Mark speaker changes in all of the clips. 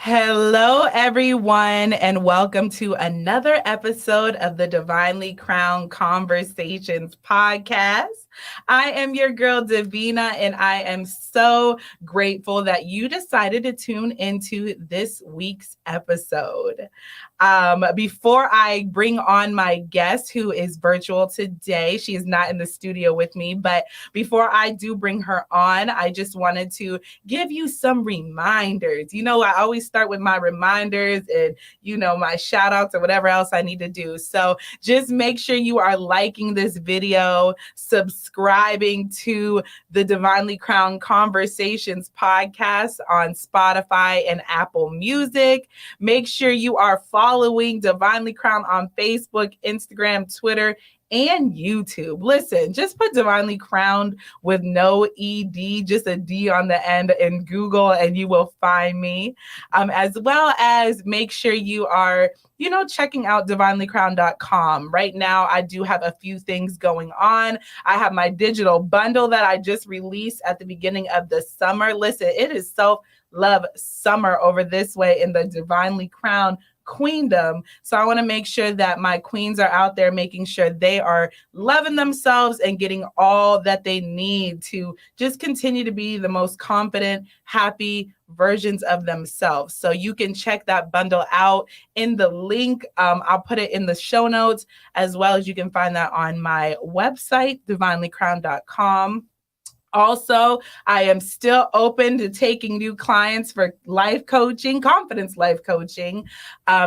Speaker 1: Hello, everyone, and welcome to another episode of the Divinely Crowned Conversations podcast. I am your girl, Davina, and I am so grateful that you decided to tune into this week's episode. Before I bring on my guest, who is virtual today, she is not in the studio with me, but before I do bring her on, I just wanted to give you some reminders. I always start with my reminders and, my shout outs or whatever else I need to do. So just make sure you are liking this video, subscribing to the Divinely Crowned Conversations podcast on Spotify and Apple Music. Make sure you are following Divinely Crowned on Facebook, Instagram, Twitter, and YouTube. Listen, just put Divinely Crowned with no ED, just a D on the end in Google, and you will find me. As well as make sure you are, checking out DivinelyCrown'd.com. Right now, I do have a few things going on. I have my digital bundle that I just released at the beginning of the summer. Listen, it is self-love summer over this way in the Divinely Crowned queendom. So I want to make sure that my queens are out there making sure they are loving themselves and getting all that they need to just continue to be the most confident, happy versions of themselves. So you can check that bundle out in the link. I'll put it in the show notes, as well as you can find that on my website, DivinelyCrown'd.com. Also, I am still open to taking new clients for life coaching, confidence life coaching.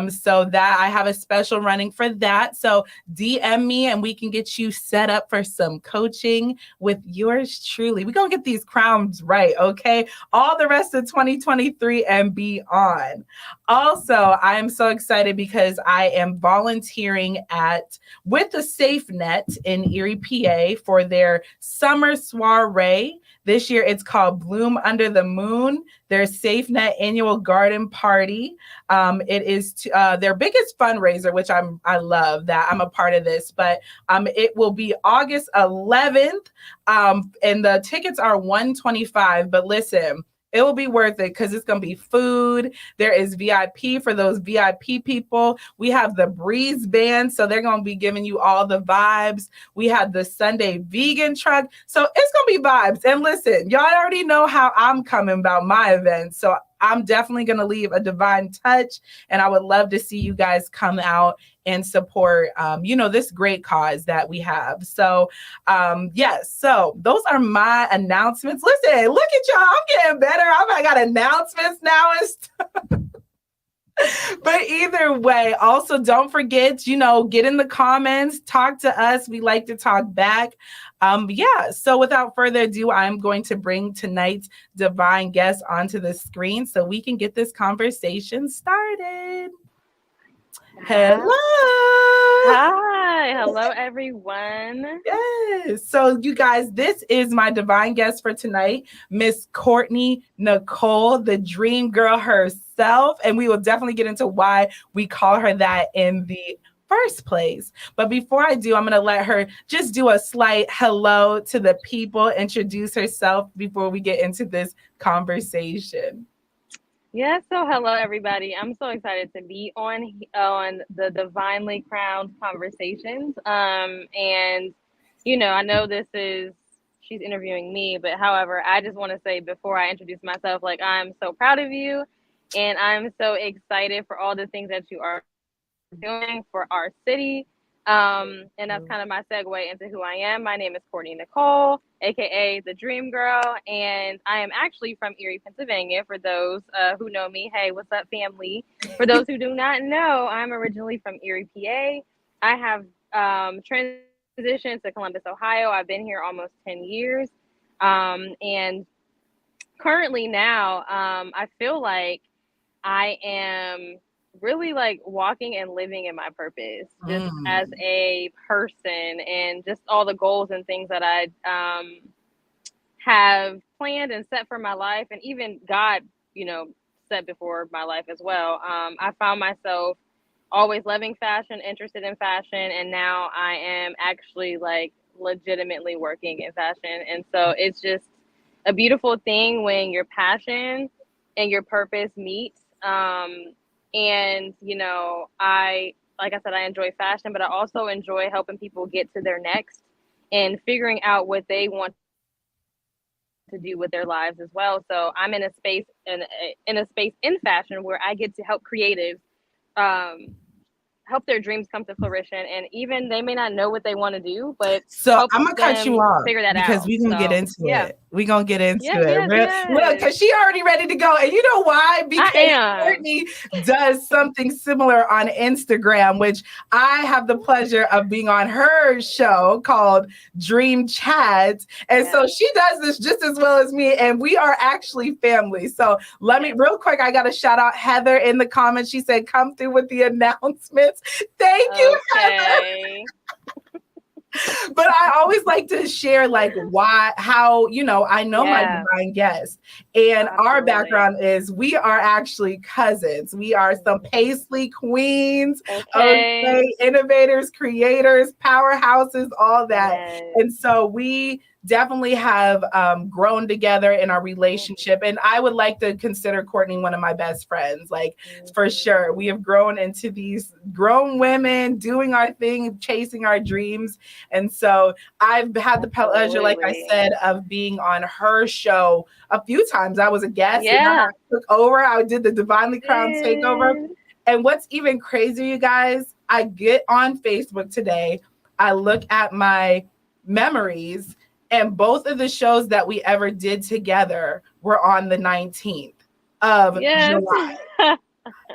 Speaker 1: So that I have a special running for that. So DM me and we can get you set up for some coaching with yours truly. We're going to get these crowns right, okay? All the rest of 2023 and beyond. Also, I am so excited because I am volunteering with the Safe Net in Erie, PA for their summer soiree. This year, it's called Bloom Under the Moon, their SafeNet annual garden party. It is their biggest fundraiser, which I love that I'm a part of this, but it will be August 11th, and the tickets are $125. But listen, it will be worth it because it's going to be food. There is VIP for those VIP people. We have the Breeze Band, so they're going to be giving you all the vibes. We have the Sunday vegan truck. So it's going to be vibes. And listen, y'all already know how I'm coming about my events. So I'm definitely going to leave a divine touch. And I would love to see you guys come out and support, this great cause that we have. So, yes. So those are my announcements. Listen, look at y'all. I'm getting better. I got announcements now and stuff. But either way, also don't forget, get in the comments, talk to us. We like to talk back. So without further ado, I'm going to bring tonight's divine guest onto the screen so we can get this conversation started. Hello.
Speaker 2: Hi. Hello, everyone.
Speaker 1: Yes. So you guys, this is my divine guest for tonight, Miss Courtney Nicole, the dream girl herself. And we will definitely get into why we call her that in the first place. But before I do, I'm going to let her just do a slight hello to the people, introduce herself before we get into this conversation.
Speaker 2: Yeah, so hello, everybody. I'm so excited to be on the Divinely Crowned Conversations. And, I know she's interviewing me, but however, I just want to say before I introduce myself, like, I'm so proud of you and I'm so excited for all the things that you are doing for our city. And that's kind of my segue into who I am. My name is Courtney Nicole, aka the Dream Girl, and I am actually from Erie, Pennsylvania. For those who know me, hey, what's up, family? For those who do not know, I'm originally from Erie, PA. I have transitioned to Columbus, Ohio. I've been here almost 10 years, and currently now I feel like I am really like walking and living in my purpose just as a person, and just all the goals and things that I have planned and set for my life, and even God set before my life as well. I found myself always loving fashion, interested in fashion, and now I am actually like legitimately working in fashion. And so it's just a beautiful thing when your passion and your purpose meet. And, you know, like I said, I enjoy fashion, but I also enjoy helping people get to their next and figuring out what they want to do with their lives as well. So I'm in a space in fashion where I get to help creatives um, help their dreams come to fruition, and even they may not know what they want to do, but
Speaker 1: So
Speaker 2: help
Speaker 1: I'm gonna cut you
Speaker 2: them
Speaker 1: off
Speaker 2: figure that
Speaker 1: because
Speaker 2: out.
Speaker 1: we're gonna get
Speaker 2: So
Speaker 1: into
Speaker 2: yeah.
Speaker 1: it. We're gonna get into
Speaker 2: Yes,
Speaker 1: it.
Speaker 2: yes,
Speaker 1: Look,
Speaker 2: yes.
Speaker 1: because she already ready to go. And you know why?
Speaker 2: I
Speaker 1: Because
Speaker 2: am.
Speaker 1: Courtney does something similar on Instagram, which I have the pleasure of being on her show called Dream Chats. And so she does this just as well as me, and we are actually family. So let me real quick, I gotta shout out Heather in the comments. She said, come through with the announcements. Thank you, Heather. But I always like to share like how, you know, I know my divine guest, and our background is we are actually cousins. We are some Paisley queens, okay, innovators, creators, powerhouses, all that. And so we definitely have grown together in our relationship. And I would like to consider Courtney one of my best friends, like for sure. We have grown into these grown women doing our thing, chasing our dreams. And so I've had the pleasure, like I said, of being on her show a few times. I was a guest and I took over. I did the Divinely Crown'd takeover. And what's even crazier, you guys, I get on Facebook today, I look at my memories, and both of the shows that we ever did together were on the 19th of July.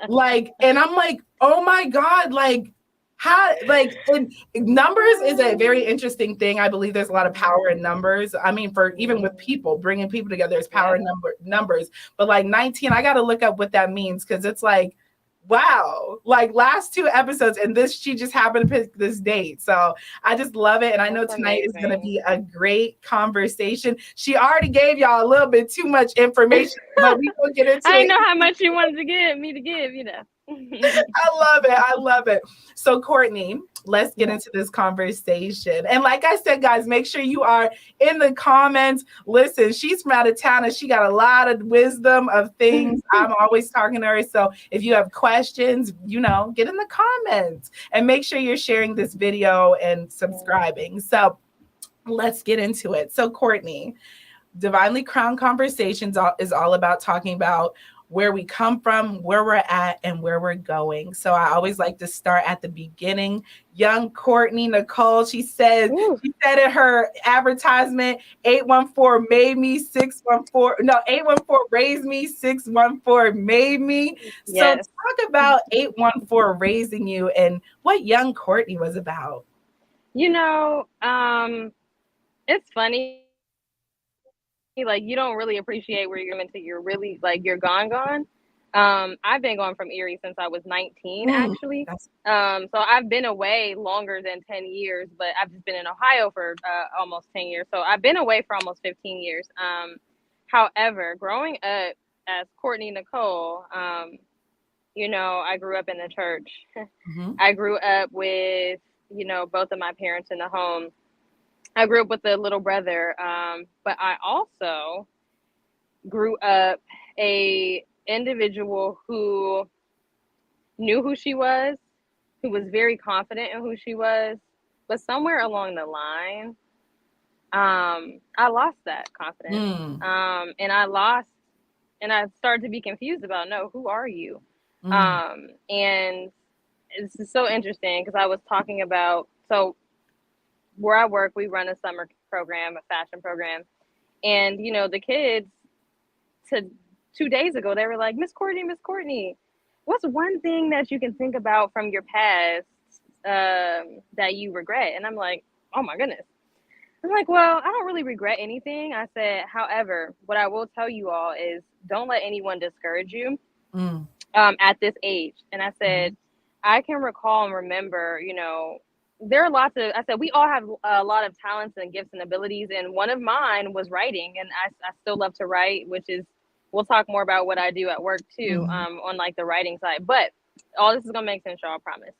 Speaker 1: Like, and I'm like, oh my God, like, how, like, and numbers is a very interesting thing. I believe there's a lot of power in numbers. I mean, for even with people, bringing people together, there's power in numbers. But like 19, I got to look up what that means, because it's like, wow, like last 2 episodes, and this, she just happened to pick this date. So I just love it. And I know tonight is going to be a great conversation. She already gave y'all a little bit too much information, but we will get into it.
Speaker 2: I know how much you wanted to give me to give, you know.
Speaker 1: I love it. I love it. So Courtney, let's get into this conversation. And like I said, guys, make sure you are in the comments. Listen, she's from out of town and she got a lot of wisdom of things. I'm always talking to her. So if you have questions, you know, get in the comments and make sure you're sharing this video and subscribing. So let's get into it. So Courtney, Divinely Crowned Conversations is all about talking about where we come from, where we're at, and where we're going. So I always like to start at the beginning. Young Courtney Nicole, she said in her advertisement, 814 made me, 614, no, 814 raised me, 614 made me. So talk about 814 raising you and what young Courtney was about.
Speaker 2: You know, it's funny. Like, you don't really appreciate where you're until you're really, like, you're gone. I've been gone from Erie since I was 19, actually. So I've been away longer than 10 years, but I've just been in Ohio for almost 10 years. So I've been away for almost 15 years. However, growing up as Courtney Nicole, you know, I grew up in the church. I grew up with, you know, both of my parents in the home. I grew up with a little brother, but I also grew up a individual who knew who she was, who was very confident in who she was, but somewhere along the line, I lost that confidence, and I started to be confused about, no, who are you? And it's so interesting because I was talking about, so where I work, we run a summer program, a fashion program. And, you know, the kids 2 days ago, they were like, Miss Courtney, what's one thing that you can think about from your past that you regret? And I'm like, oh my goodness. I'm like, well, I don't really regret anything. I said, however, what I will tell you all is don't let anyone discourage you at this age. And I said, I can recall and remember, you know, there are lots of, I said, we all have a lot of talents and gifts and abilities. And one of mine was writing. And I still love to write, which is, we'll talk more about what I do at work too, on like the writing side. But all this is going to make sense, y'all, I promise.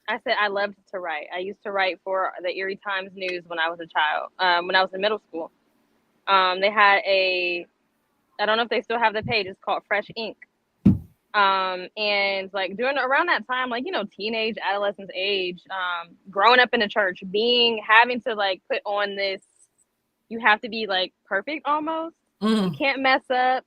Speaker 2: I said, I loved to write. I used to write for the Erie Times News when I was a child, when I was in middle school. They had a I don't know if they still have the page. It's called Fresh Ink. And like around that time, like, teenage, adolescence age, growing up in the church, having to like put on this, you have to be like perfect almost. You can't mess up.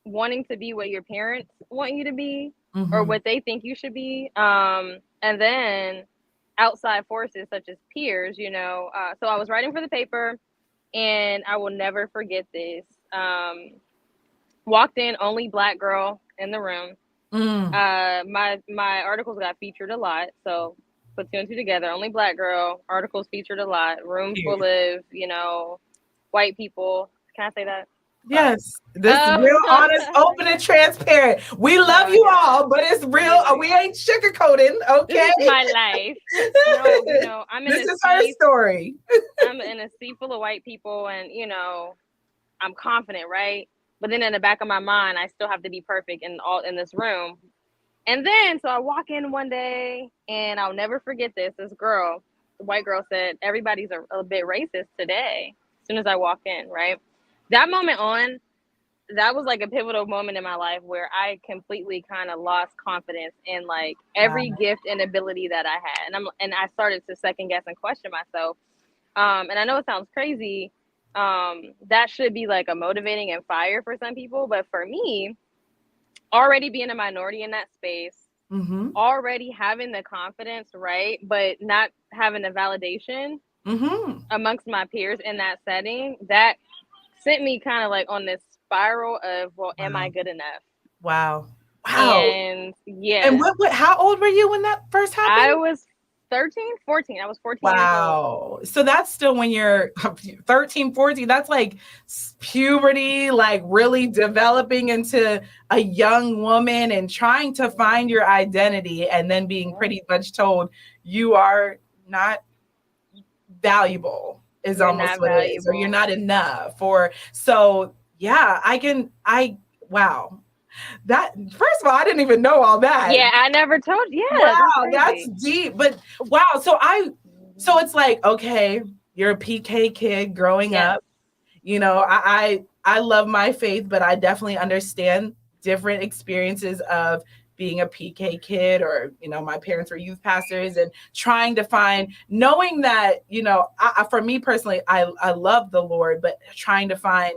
Speaker 2: Wanting to be what your parents want you to be or what they think you should be. And then outside forces such as peers, so I was writing for the paper, and I will never forget this. Walked in, only Black girl in the room. My articles got featured a lot, so put two and two together. Only Black girl, articles featured a lot. Room full of white people. Can I say that?
Speaker 1: Yes, this is real, honest, open, and transparent. We love you all, but it's real. We ain't sugarcoating, okay?
Speaker 2: This is my life. I'm in
Speaker 1: this is her story.
Speaker 2: I'm in a sea full of white people, and I'm confident, right? But then in the back of my mind, I still have to be perfect in this room. And then, so I walk in one day, and I'll never forget this. This girl, the white girl, said, "Everybody's a bit racist today." As soon as I walk in, right? That moment on, that was like a pivotal moment in my life where I completely kind of lost confidence in like every gift and ability that I had. And I started to second guess and question myself. And I know it sounds crazy. That should be like a motivating and fire for some people. But for me, already being a minority in that space, already having the confidence, right? But not having the validation amongst my peers in that setting, that sent me kind of like on this spiral of, well, am I good enough?
Speaker 1: Wow.
Speaker 2: And yeah.
Speaker 1: And how old were you when that first happened?
Speaker 2: I was 14. I was 14 years old.
Speaker 1: So that's still when you're 13, 14. That's like puberty, like really developing into a young woman and trying to find your identity, and then being pretty much told you are not valuable. Is
Speaker 2: You're
Speaker 1: almost
Speaker 2: not
Speaker 1: what
Speaker 2: valuable.
Speaker 1: it is, or you're not enough. Wow. That, first of all, I didn't even know all that.
Speaker 2: Yeah, I never told you. Yeah,
Speaker 1: wow, that's deep. But wow, so it's like, okay, you're a PK kid growing up. I love my faith, but I definitely understand different experiences of being a PK kid, or, my parents were youth pastors, and trying to find, knowing that, for me personally, I love the Lord, but trying to find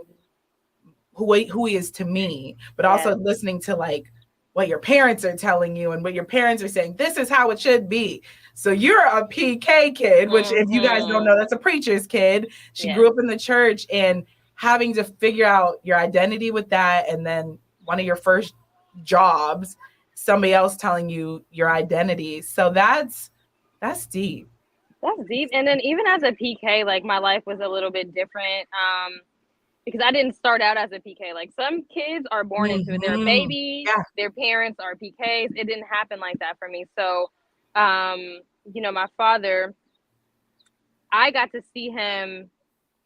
Speaker 1: who he is to me, but also listening to like what your parents are telling you and what your parents are saying. This is how it should be. So you're a PK kid, which if you guys don't know, that's a preacher's kid. She grew up in the church, and having to figure out your identity with that. And then one of your first jobs, somebody else telling you your identity. So that's deep.
Speaker 2: That's deep. And then even as a PK, like my life was a little bit different. Because I didn't start out as a PK. Like some kids are born into it. They're a baby. Their parents are PKs. It didn't happen like that for me. So, my father, I got to see him.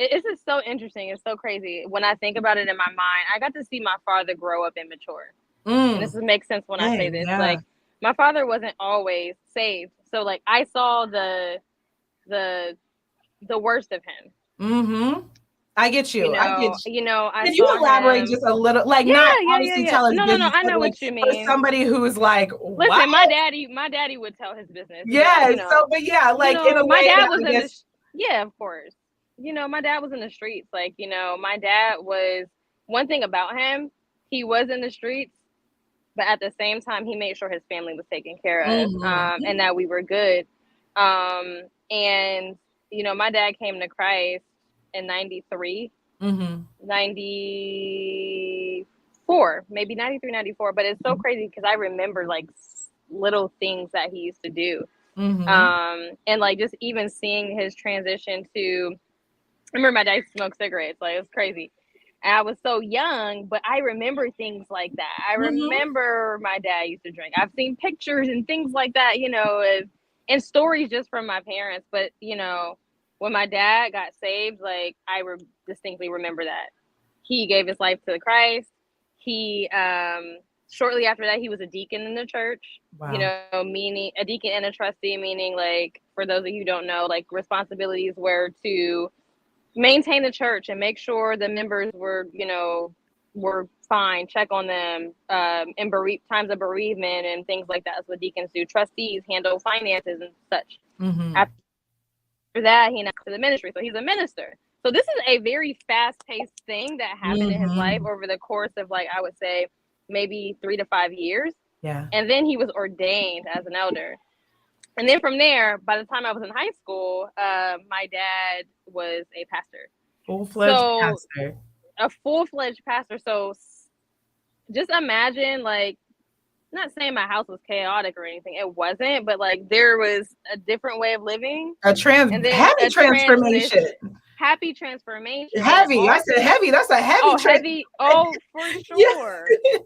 Speaker 2: It's just so interesting. It's so crazy. When I think about it in my mind, I got to see my father grow up and mature. And this makes sense when I say this. Like, my father wasn't always saved. So, like, I saw the worst of him.
Speaker 1: I get you.
Speaker 2: Can
Speaker 1: you elaborate just a little? Like, not obviously tell his business.
Speaker 2: No, I know what you mean.
Speaker 1: For somebody who's like, what?
Speaker 2: Listen, my daddy would tell his business.
Speaker 1: Yes. But in a way,
Speaker 2: my dad was of course. My dad was in the streets. Like, my dad was, one thing about him, he was in the streets, but at the same time, he made sure his family was taken care of, and that we were good. And my dad came to Christ in 93, 94, maybe 93, 94. But it's so crazy because I remember like little things that he used to do. And like just even seeing his transition to, I remember my dad used to smoke cigarettes. Like, it was crazy. And I was so young, but I remember things like that. I remember my dad used to drink. I've seen pictures and things like that, and stories just from my parents. But, when my dad got saved, like, I distinctly remember that. He gave his life to Christ. He, shortly after that, he was a deacon in the church. Wow. Meaning a deacon and a trustee, meaning, like, for those of you who don't know, like, responsibilities were to maintain the church and make sure the members were, were fine, check on them, in times of bereavement and things like that. That's what deacons do. Trustees handle finances and such.
Speaker 1: Mm-hmm.
Speaker 2: After that, he announced to the ministry. So he's a minister. So this is a very fast-paced thing that happened in his life over the course of, like, I would say maybe 3 to 5 years.
Speaker 1: Yeah.
Speaker 2: And then he was ordained as an elder. And then from there, by the time I was in high school, my dad was a pastor.
Speaker 1: Full-fledged pastor.
Speaker 2: A full-fledged pastor. So just imagine, like, not saying my house was chaotic or anything. It wasn't, but like there was a different way of living.
Speaker 1: Happy transformation.
Speaker 2: Happy transformation.
Speaker 1: Heavy. I said heavy. That's a heavy.
Speaker 2: Heavy. Oh, for sure.
Speaker 1: Yes.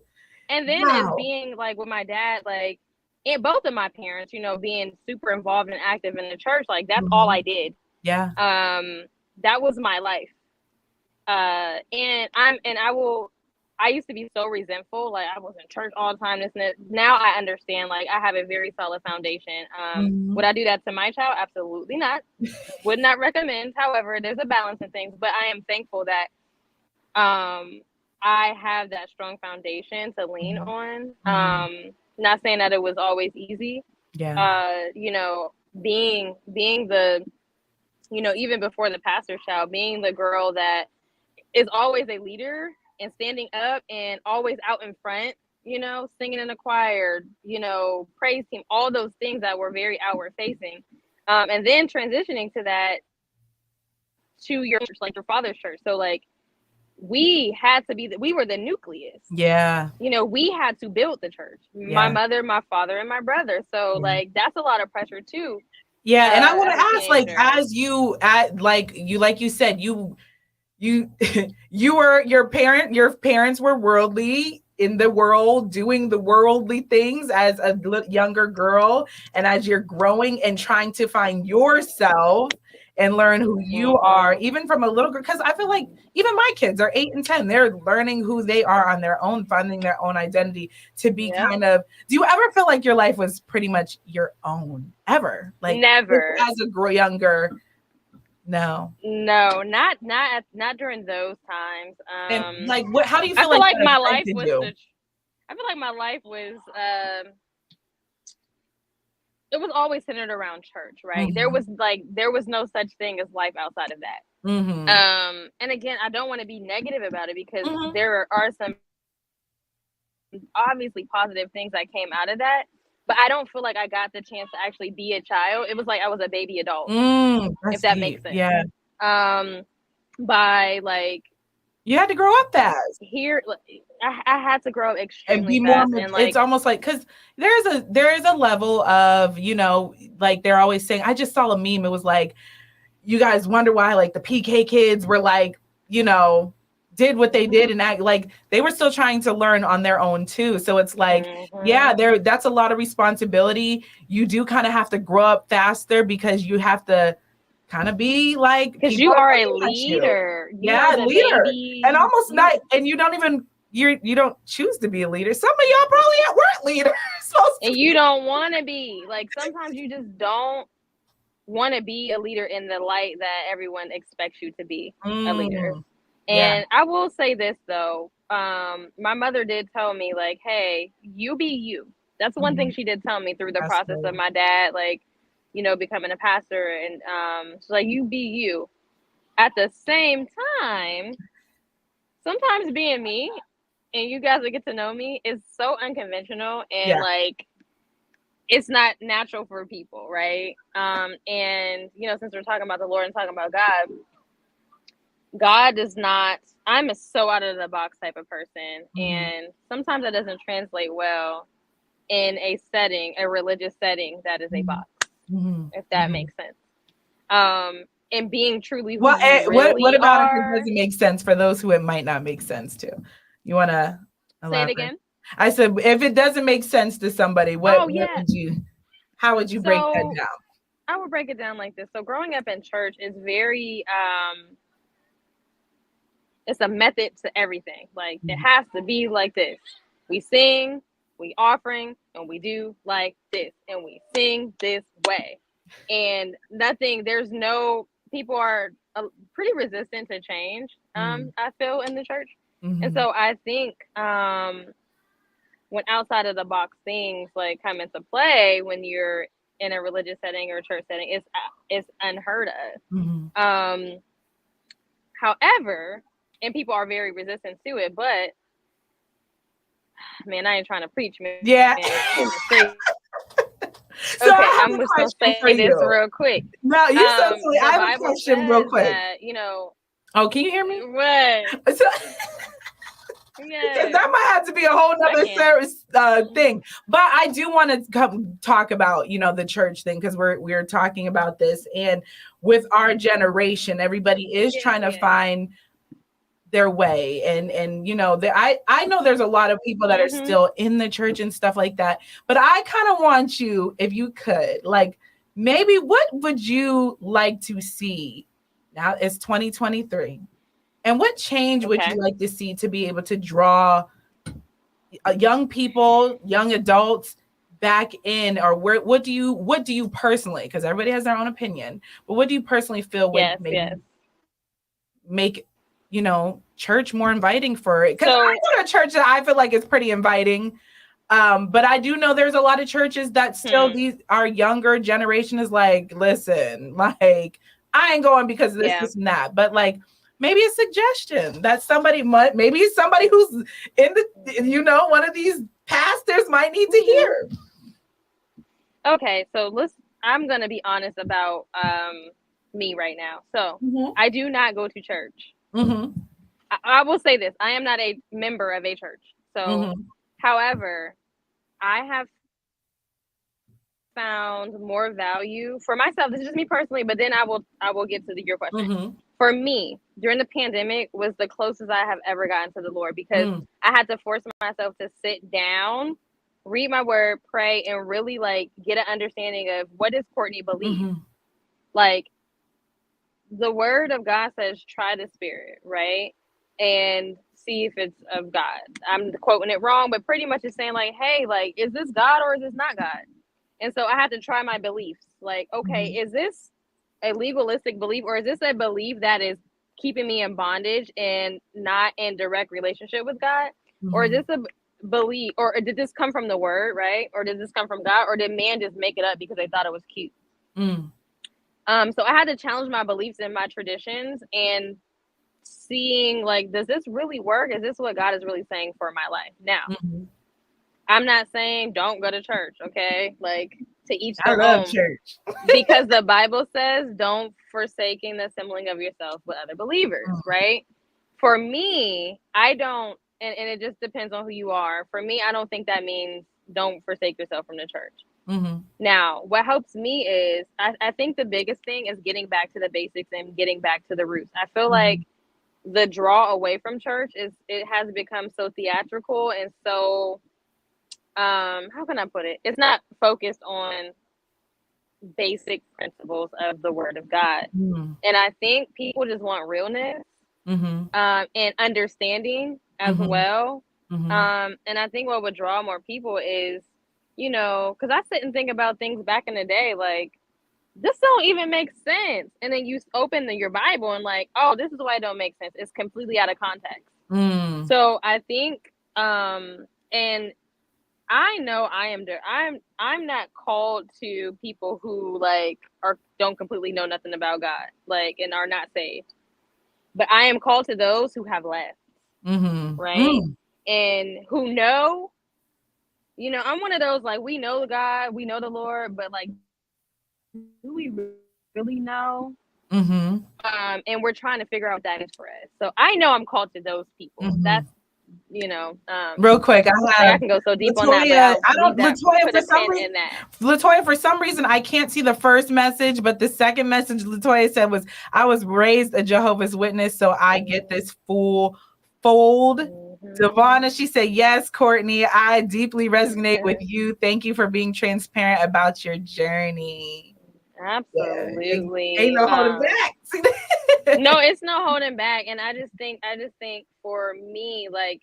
Speaker 2: And then as being like with my dad, like, and both of my parents, being super involved and active in the church, like that's all I did.
Speaker 1: Yeah.
Speaker 2: That was my life. I used to be so resentful, like I was in church all the time, this and that. Now I understand, like I have a very solid foundation. Would I do that to my child? Absolutely not. Would not recommend. However, there's a balance in things, but I am thankful that I have that strong foundation to lean on. Not saying that it was always easy.
Speaker 1: Yeah.
Speaker 2: Being the, even before the pastor's child, being the girl that is always a leader and standing up and always out in front, singing in a choir, praise team, all those things that were very outward facing. And then transitioning to that, to your church, like your father's church. So like we were the nucleus.
Speaker 1: Yeah.
Speaker 2: We had to build the church. Yeah. My mother, my father, and my brother. So like that's a lot of pressure too.
Speaker 1: Yeah. And I want to ask, like, as you said, your parents were worldly in the world, doing the worldly things as a younger girl, and as you're growing and trying to find yourself and learn who you are, even from a little girl, because I feel like even my kids are 8 and 10, they're learning who they are on their own, finding their own identity to be kind of. Do you ever feel like your life was pretty much your own ever? Like
Speaker 2: never
Speaker 1: as a younger. No,
Speaker 2: not during those times.
Speaker 1: And like, how do you feel?
Speaker 2: I feel like my life was. I feel like my life was. It was always centered around church, right? There was no such thing as life outside of that. And again, I don't want to be negative about it because there are some obviously positive things that came out of that. But I don't feel like I got the chance to actually be a child. It was like I was a baby adult, if that makes sense.
Speaker 1: Yeah.
Speaker 2: By like,
Speaker 1: you had to grow up fast.
Speaker 2: Here, I had to grow up extremely
Speaker 1: and be
Speaker 2: fast.
Speaker 1: More. And like, it's almost like because there is a level of like they're always saying. I just saw a meme. It was like, you guys wonder why like the PK kids were like did what they did and act like they were still trying to learn on their own too. So it's like, that's a lot of responsibility. You do kind of have to grow up faster because you have to kind of be like,
Speaker 2: because you are a leader.
Speaker 1: Leader. And almost not, and you don't even, you don't choose to be a leader. Some of y'all probably weren't leaders.
Speaker 2: And you don't want to be. Like sometimes you just don't want to be a leader in the light that everyone expects you to be a leader. And I will say this though, my mother did tell me like, hey, you be you. That's one thing she did tell me through the process of my dad, like, becoming a pastor. And she's like, you be you. At the same time, sometimes being me, and you guys will get to know me, is so unconventional and like, it's not natural for people, right? And, since we're talking about the Lord and talking about God does not, I'm a so out of the box type of person. And sometimes that doesn't translate well in a religious setting that is a box, if that makes sense. And being truly who
Speaker 1: what about
Speaker 2: if
Speaker 1: it doesn't make sense for those who it might not make sense to? You want to
Speaker 2: say it again?
Speaker 1: I said, if it doesn't make sense to somebody, how would you break that down?
Speaker 2: I would break it down like this. So growing up in church is very, it's a method to everything. Like it has to be like this. We sing, we offering, and we do like this, and we sing this way. And there's no people are pretty resistant to change. I feel in the church,
Speaker 1: Mm-hmm.
Speaker 2: and so I think when outside of the box things like come into play when you're in a religious setting or a church setting, it's unheard of.
Speaker 1: Mm-hmm.
Speaker 2: However, and people are very resistant to it, but man, I ain't trying to preach, man.
Speaker 1: Yeah. So
Speaker 2: okay,
Speaker 1: I have
Speaker 2: I'm
Speaker 1: a
Speaker 2: just gonna
Speaker 1: question
Speaker 2: say
Speaker 1: for
Speaker 2: this
Speaker 1: you.
Speaker 2: real quick.
Speaker 1: No, you so silly. I have a
Speaker 2: Bible
Speaker 1: question real
Speaker 2: says
Speaker 1: quick.
Speaker 2: that, you know.
Speaker 1: Oh, can you hear me?
Speaker 2: What?
Speaker 1: So,
Speaker 2: yeah.
Speaker 1: Because that might have to be a whole nother service thing. But I do want to come talk about, you know, the church thing, because we're talking about this. And with our generation, everybody is trying to find their way. And you know, I know there's a lot of people that are still in the church and stuff like that. But I kind of want you, if you could, like, maybe what would you like to see? Now it's 2023. And what change would you like to see to be able to draw young people, young adults back in? Or what do you personally, because everybody has their own opinion, but what do you personally feel would make, you know, church more inviting for it? Because I go to a church that I feel like is pretty inviting. But I do know there's a lot of churches that still our younger generation is like, listen, like, I ain't going because of this and that. But like, maybe a suggestion that maybe somebody who's in the, you know, one of these pastors might need to hear.
Speaker 2: Okay, so I'm gonna be honest about me right now. So I do not go to church. I will say this: I am not a member of a church. So, however, I have found more value for myself. This is just me personally, but then I will get to your question. For me, during the pandemic was the closest I have ever gotten to the Lord, because I had to force myself to sit down, read my word, pray, and really like get an understanding of what does Courtney believe. Like, the word of God says, try the spirit, right? And see if it's of God. I'm quoting it wrong, but pretty much it's saying like, hey, like, is this God or is this not God? And so I had to try my beliefs. Like, okay, is this a legalistic belief, or is this a belief that is keeping me in bondage and not in direct relationship with God? Or is this a belief, or did this come from the word, right? Or did this come from God, or did man just make it up because they thought it was cute? So I had to challenge my beliefs and my traditions and seeing like, does this really work? Is this what God is really saying for my life? Now, I'm not saying don't go to church, okay? Like, to each their own.
Speaker 1: Church.
Speaker 2: Because the Bible says, don't forsaking the assembling of yourself with other believers, right? For me, I don't, and it just depends on who you are. For me, I don't think that means don't forsake yourself from the church. Now, what helps me is, I think the biggest thing is getting back to the basics and getting back to the roots. I feel like the draw away from church it has become so theatrical and so, how can I put it? It's not focused on basic principles of the word of God. And I think people just want realness and understanding as well. And I think what would draw more people is, you know, because I sit and think about things back in the day, like, this don't even make sense. And then you open your Bible and like, oh, this is why it don't make sense. It's completely out of context. So I think, and I know I'm not called to people who like don't completely know nothing about God, like, and are not saved. But I am called to those who have left, right? And who know, you know, I'm one of those, like, we know God, we know the Lord, but like, do we really know? And we're trying to figure out what that is for us. So I know I'm called to those people. That's, you know,
Speaker 1: real quick,
Speaker 2: I can go so deep on that, but
Speaker 1: Latoya, for some reason I can't see the first message, but the second message Latoya said was, I was raised a Jehovah's Witness, so I get this full fold. Devonna, she said, yes, Courtney, I deeply resonate with you. Thank you for being transparent about your journey.
Speaker 2: Absolutely.
Speaker 1: Ain't no holding back.
Speaker 2: No, it's no holding back. And I just think for me, like,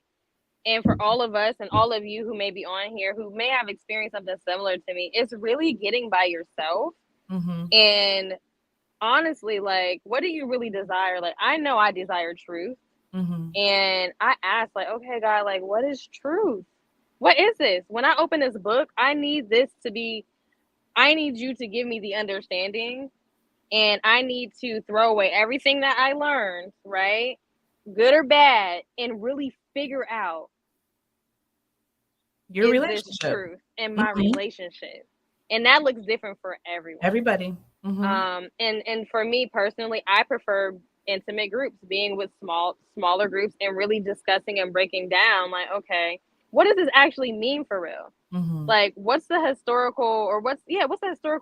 Speaker 2: and for all of us and all of you who may be on here who may have experienced something similar to me, it's really getting by yourself and honestly, like, what do you really desire? Like, I know I desire truth.
Speaker 1: Mm-hmm.
Speaker 2: And I asked, like, okay, God, like, what is truth? What is this? When I open this book, I need you to give me the understanding, and I need to throw away everything that I learned, right? Good or bad, and really figure out,
Speaker 1: Your
Speaker 2: is this
Speaker 1: relationship.
Speaker 2: truth in my
Speaker 1: Mm-hmm.
Speaker 2: relationship? And that looks different for everyone.
Speaker 1: Everybody. Mm-hmm.
Speaker 2: And for me personally, I prefer intimate groups, being with smaller groups and really discussing and breaking down, like, okay, what does this actually mean for real?
Speaker 1: Mm-hmm.
Speaker 2: Like, what's the historical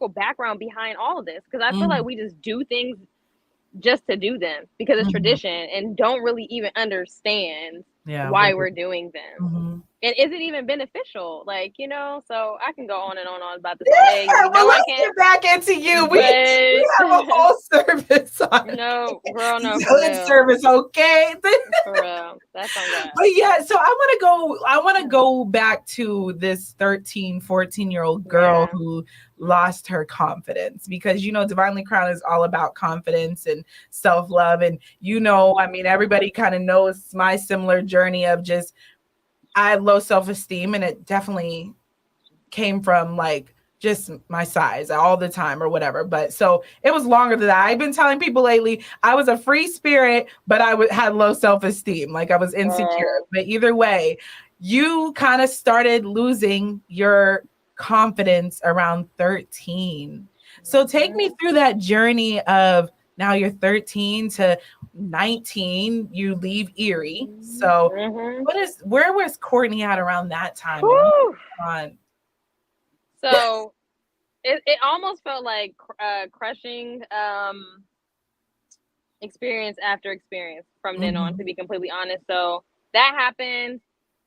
Speaker 2: background behind all of this? Because I feel like we just do things just to do them because it's
Speaker 1: Mm-hmm.
Speaker 2: tradition and don't really even understand
Speaker 1: Yeah.
Speaker 2: why we're doing them.
Speaker 1: Mm-hmm.
Speaker 2: And is it even beneficial? Like, so I can go on and on about this all day.
Speaker 1: Yeah, well,
Speaker 2: I
Speaker 1: let's
Speaker 2: can.
Speaker 1: get back into you. We have a
Speaker 2: But
Speaker 1: whole service on
Speaker 2: no, girl, no, for
Speaker 1: good
Speaker 2: real.
Speaker 1: service, okay?
Speaker 2: For real. That's on God.
Speaker 1: But yeah, so I want to go back to this 13, 14-year-old girl who lost her confidence, because Divinely Crowned is all about confidence and self-love. And I mean, everybody kind of knows my similar journey of just, I had low self-esteem, and it definitely came from like just my size all the time or whatever. But so it was longer than that. I've been telling people lately, I was a free spirit, but I had low self-esteem. Like I was insecure. But either way, you kind of started losing your confidence around 13. So take me through that journey of, now you're 13 to 19, you leave Erie. So where was Courtney at around that time?
Speaker 2: So it almost felt like crushing experience after experience from then on, to be completely honest. So that happened.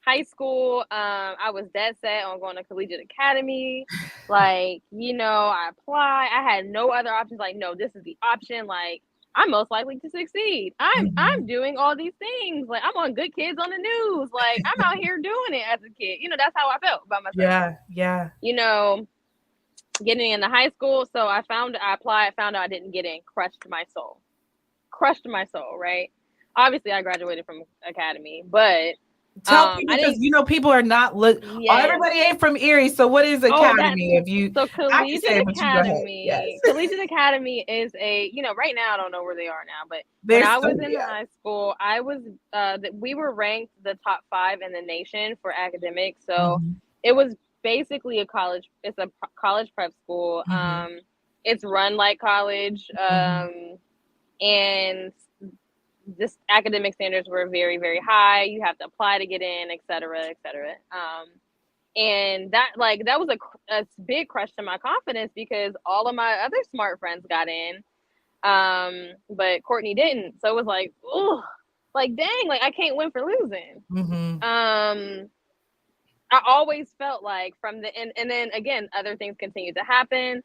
Speaker 2: High school, I was dead set on going to collegiate academy. Like, I applied. I had no other options. Like, no, this is the option. Like, I'm most likely to succeed. I'm doing all these things. Like, I'm on Good Kids on the news. Like, I'm out here doing it as a kid. That's how I felt about myself.
Speaker 1: Yeah.
Speaker 2: Getting into high school. So I applied, found out I didn't get in, crushed my soul, right? Obviously, I graduated from academy, but
Speaker 1: tell people, because people are not everybody ain't from Erie. So what is academy?
Speaker 2: Collegiate Academy. Collegiate Academy is a right now I don't know where they are now, but when I was in high school, I was we were ranked the top 5 in the nation for academics. So it was basically a college. It's a college prep school. It's run like college, and this academic standards were very, very high. You have to apply to get in, et cetera, et cetera. And that was a big crush to my confidence, because all of my other smart friends got in, but Courtney didn't. So it was like, oh, like, dang, like I can't win for losing. I always felt like and then again, other things continued to happen,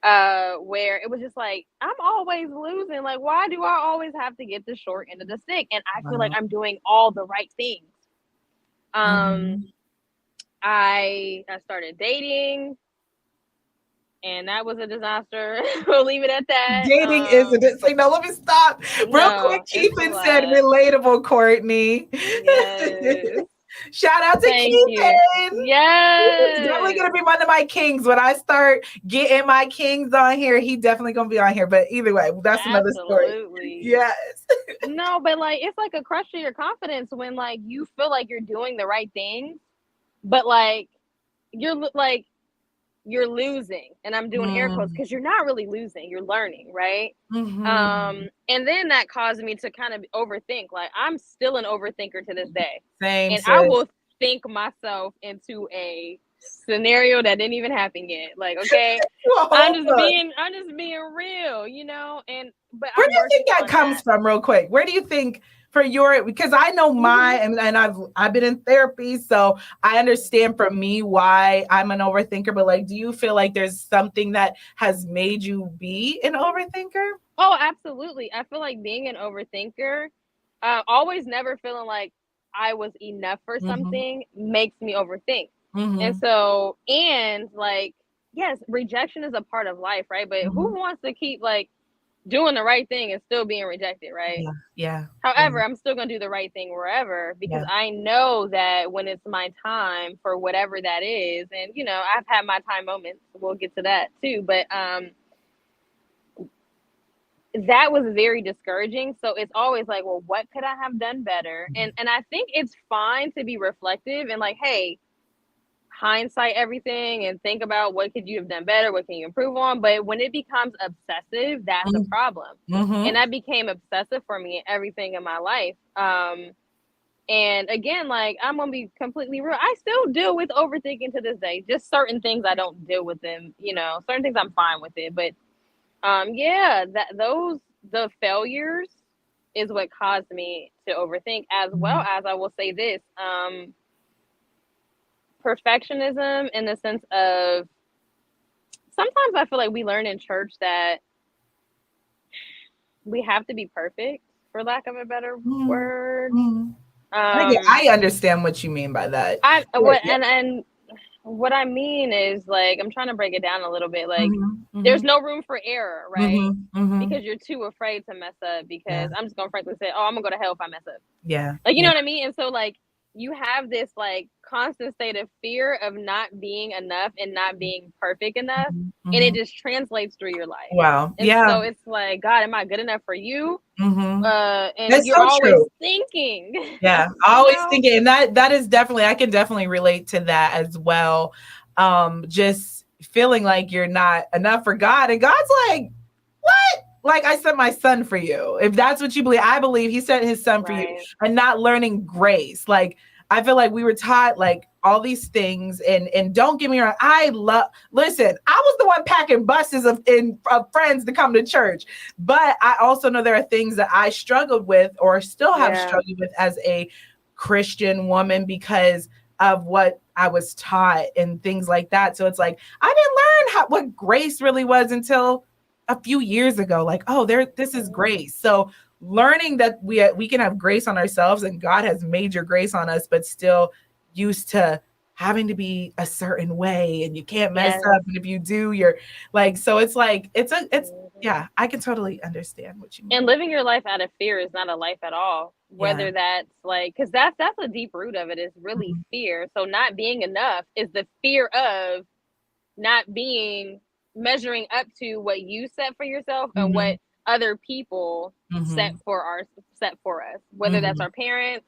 Speaker 2: where it was just like, I'm always losing. Like, why do I always have to get the short end of the stick? And I feel like I'm doing all the right things. I started dating, and that was a disaster. We'll leave it at that.
Speaker 1: Dating isn't it? So let me stop. Real quick, Keithan said relatable, Courtney.
Speaker 2: Yes.
Speaker 1: Shout out to Keithan.
Speaker 2: Yes.
Speaker 1: He's definitely going to be one of my kings. When I start getting my kings on here, he definitely going to be on here. But either way, that's another story. Yes.
Speaker 2: No, but like, it's like a crush to your confidence when like you feel like you're doing the right thing, but like you're losing, and I'm doing air quotes because you're not really losing, you're learning, right? And then that caused me to kind of overthink. Like, I'm still an overthinker to this day. I will think myself into a scenario that didn't even happen yet. Like, okay, I'm just being real, but
Speaker 1: where do you think that comes from, real quick? Where do you think, because I know and I've been in therapy, so I understand from me why I'm an overthinker, but like, do you feel like there's something that has made you be an overthinker?
Speaker 2: Oh, absolutely. I feel like being an overthinker, always never feeling like I was enough for something makes me overthink. And so, and like, yes, rejection is a part of life, right? But who wants to keep like doing the right thing and still being rejected, right?
Speaker 1: Yeah. Yeah.
Speaker 2: However, I'm still going to do the right thing wherever, because
Speaker 1: Yeah.
Speaker 2: I know that when it's my time for whatever that is, and you know, I've had my time moments. We'll get to that too, but that was very discouraging. So it's always like, well, what could I have done better? And I think it's fine to be reflective and like, hey, hindsight everything and think about what could you have done better, what can you improve on. But when it becomes obsessive, that's a problem.
Speaker 1: Mm-hmm.
Speaker 2: And that became obsessive for me in everything in my life. And again, like, I'm gonna be completely real, I still deal with overthinking to this day. Just certain things I don't deal with them, you know, certain things I'm fine with it. But yeah, the failures is what caused me to overthink, as well as, I will say this, perfectionism, in the sense of, sometimes I feel like we learn in church that we have to be perfect, for lack of a better word.
Speaker 1: Mm-hmm. I understand what you mean by that.
Speaker 2: I
Speaker 1: Yeah,
Speaker 2: what
Speaker 1: yeah.
Speaker 2: and what I mean is, like, I'm trying to break it down a little bit. Like,
Speaker 1: Mm-hmm.
Speaker 2: there's no room for error, right?
Speaker 1: Mm-hmm. Mm-hmm.
Speaker 2: Because you're too afraid to mess up.
Speaker 1: Yeah.
Speaker 2: Because I'm just gonna frankly say, oh, I'm gonna go to hell if I mess up.
Speaker 1: Yeah.
Speaker 2: Like, you
Speaker 1: Yeah.
Speaker 2: know what I mean? And so, like, you have this, like, constant state of fear of not being enough and not being perfect enough.
Speaker 1: Mm-hmm.
Speaker 2: And it just translates through your life.
Speaker 1: Wow.
Speaker 2: And
Speaker 1: Yeah.
Speaker 2: so it's like, God, am I good enough for you?
Speaker 1: Mm-hmm.
Speaker 2: And
Speaker 1: That's
Speaker 2: you're
Speaker 1: so
Speaker 2: always
Speaker 1: true.
Speaker 2: thinking.
Speaker 1: Yeah,
Speaker 2: You
Speaker 1: always
Speaker 2: know?
Speaker 1: thinking, and that is definitely, I can definitely relate to that as well. Just feeling like you're not enough for God, and God's like, what? Like, I sent my son for you. If that's what you believe, I believe he sent his son for you,
Speaker 2: Right.
Speaker 1: and not learning grace. Like, I feel like we were taught like all these things, and don't get me wrong, listen, I was the one packing buses of friends to come to church, but I also know there are things that I struggled with, or still have
Speaker 2: Yeah.
Speaker 1: struggled with, as a Christian woman, because of what I was taught and things like that. So it's like, I didn't learn what grace really was until a few years ago. Like, oh, this is grace. So learning that we can have grace on ourselves, and God has major grace on us, but still used to having to be a certain way, and you can't mess
Speaker 2: Yes.
Speaker 1: up, and if you do, you're like, so it's like, yeah, I can totally understand what you mean.
Speaker 2: And living your life out of fear is not a life at all. Whether
Speaker 1: Yeah.
Speaker 2: that's like, because that's a deep root of it, is really fear. So not being enough is the fear of not being, measuring up to what you set for yourself and what other people set for us, whether that's our parents.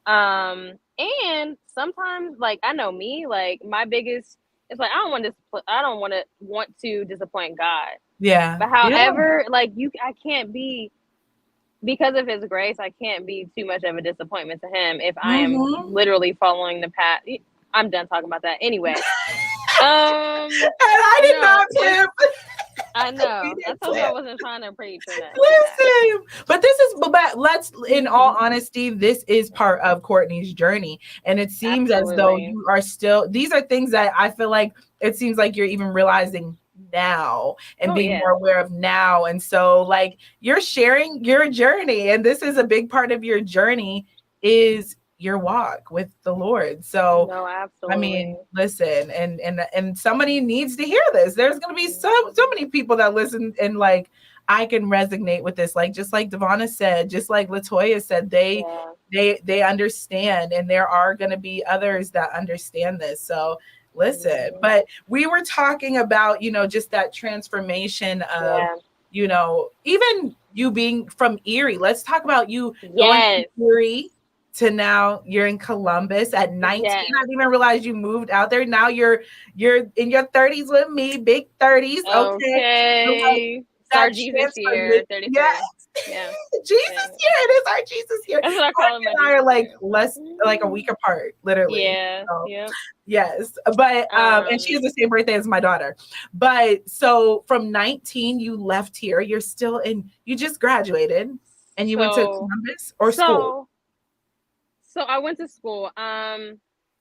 Speaker 2: And sometimes, like, I know me, like, my biggest, it's like, I don't want to disappoint God.
Speaker 1: Yeah.
Speaker 2: But however, like, I can't be, because of his grace, I can't be too much of a disappointment to him if I am literally following the path. I'm done talking about that. Anyway.
Speaker 1: And I did not plan.
Speaker 2: I know. I told you I wasn't trying to preach or nothing.
Speaker 1: Listen, but let's, in all honesty, this is part of Courtney's journey. And it seems as though you are still, these are things that I feel like it seems like you're even realizing now and being more aware of now. And so, like, you're sharing your journey, and this is a big part of your journey, is your walk with the Lord. So
Speaker 2: no, absolutely.
Speaker 1: I mean, listen, and somebody needs to hear this. There's going to be so many people that listen, and like, I can resonate with this. Like, just like Devonna said, just like Latoya said, they understand, and there are going to be others that understand this. So listen, but we were talking about, just that transformation of, even you being from Erie. Let's talk about you going from Erie to now you're in Columbus at 19. I didn't even realize you moved out there. Now you're in your 30s with me, big 30s. Okay.
Speaker 2: Start Jesus year, 33.
Speaker 1: Yes.
Speaker 2: Yeah.
Speaker 1: Jesus year. It is our Jesus year.
Speaker 2: That's what I call him.
Speaker 1: And I are like like a week apart, literally.
Speaker 2: Yeah.
Speaker 1: So,
Speaker 2: yep.
Speaker 1: Yes. But and she has the same birthday as my daughter. But so from 19, you left here. You're still you just graduated, and you went to Columbus or school?
Speaker 2: So I went to school.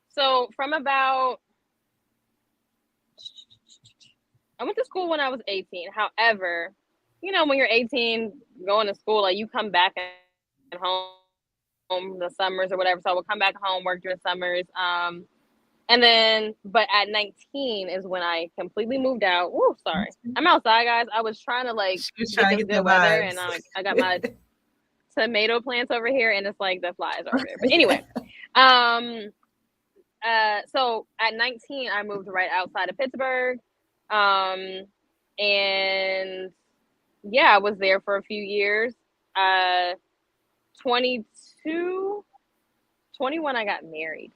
Speaker 2: So from about, I went to school when I was 18. However, when you're 18 going to school, like, you come back home the summers or whatever. So I would come back home, work during summers. And And then, but at 19 is when I completely moved out. Woo, sorry. I'm outside, guys. I was trying to like get this good weather, and I got my tomato plants over here, and it's like the flies are over there. But anyway, so at 19, I moved right outside of Pittsburgh. And yeah, I was there for a few years. 22, 21, I got married.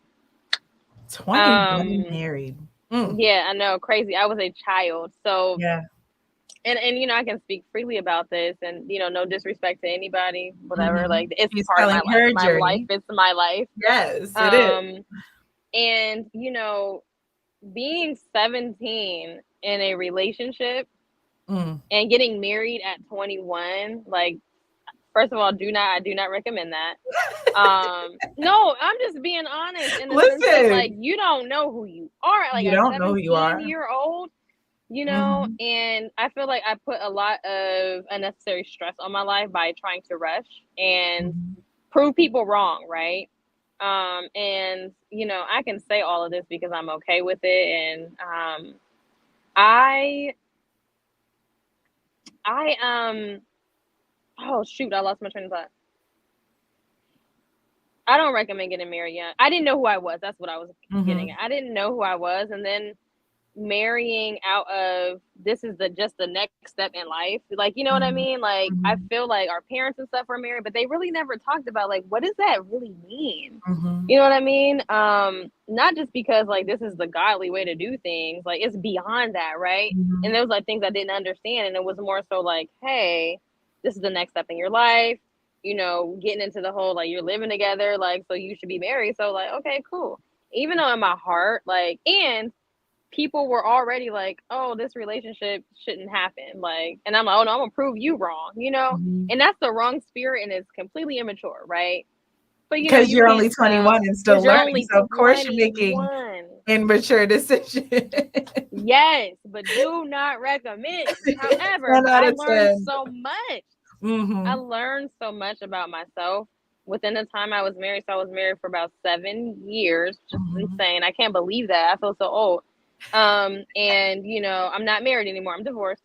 Speaker 1: 21 married.
Speaker 2: Yeah, I know, crazy. I was a child. So
Speaker 1: yeah.
Speaker 2: And you know, I can speak freely about this, and you know, no disrespect to anybody, whatever. Like, it's
Speaker 1: She's
Speaker 2: part of my life. My
Speaker 1: journey.
Speaker 2: life, it's my life.
Speaker 1: Yes, it is.
Speaker 2: And you know, being 17 in a relationship and getting married at 21, like, first of all, I do not recommend that. No, I'm just being honest in the sense that, like, you don't know who you are. Like,
Speaker 1: you don't know who you are.
Speaker 2: 17-year-old. You know, and I feel like I put a lot of unnecessary stress on my life by trying to rush and prove people wrong, right? And you know, I can say all of this because I'm okay with it, and oh shoot, I lost my train of thought. I don't recommend getting married yet. I didn't know who I was. That's what I was getting at. I didn't know who I was, and then marrying out of this is just the next step in life, like, you know what I mean? Like, I feel like our parents and stuff were married, but they really never talked about, like, what does that really mean? You know what I mean? Not just because, like, this is the godly way to do things, like, it's beyond that, right? And there was, like, things I didn't understand, and it was more so like, hey, this is the next step in your life, you know, getting into the whole, like, you're living together, like, so you should be married. So, like, okay, cool. Even though in my heart, like, and people were already like, oh, this relationship shouldn't happen. Like, and I'm like, oh no, I'm gonna prove you wrong, you know? And that's the wrong spirit, and it's completely immature, right? But you know,
Speaker 1: you're only 21 and still learning. So of course you're making immature decisions.
Speaker 2: Yes, but do not recommend. However, I learned so much. I learned so much about myself within the time I was married. So I was married for about 7 years, just insane. I can't believe that. I feel so old. And you know, I'm not married anymore. I'm divorced.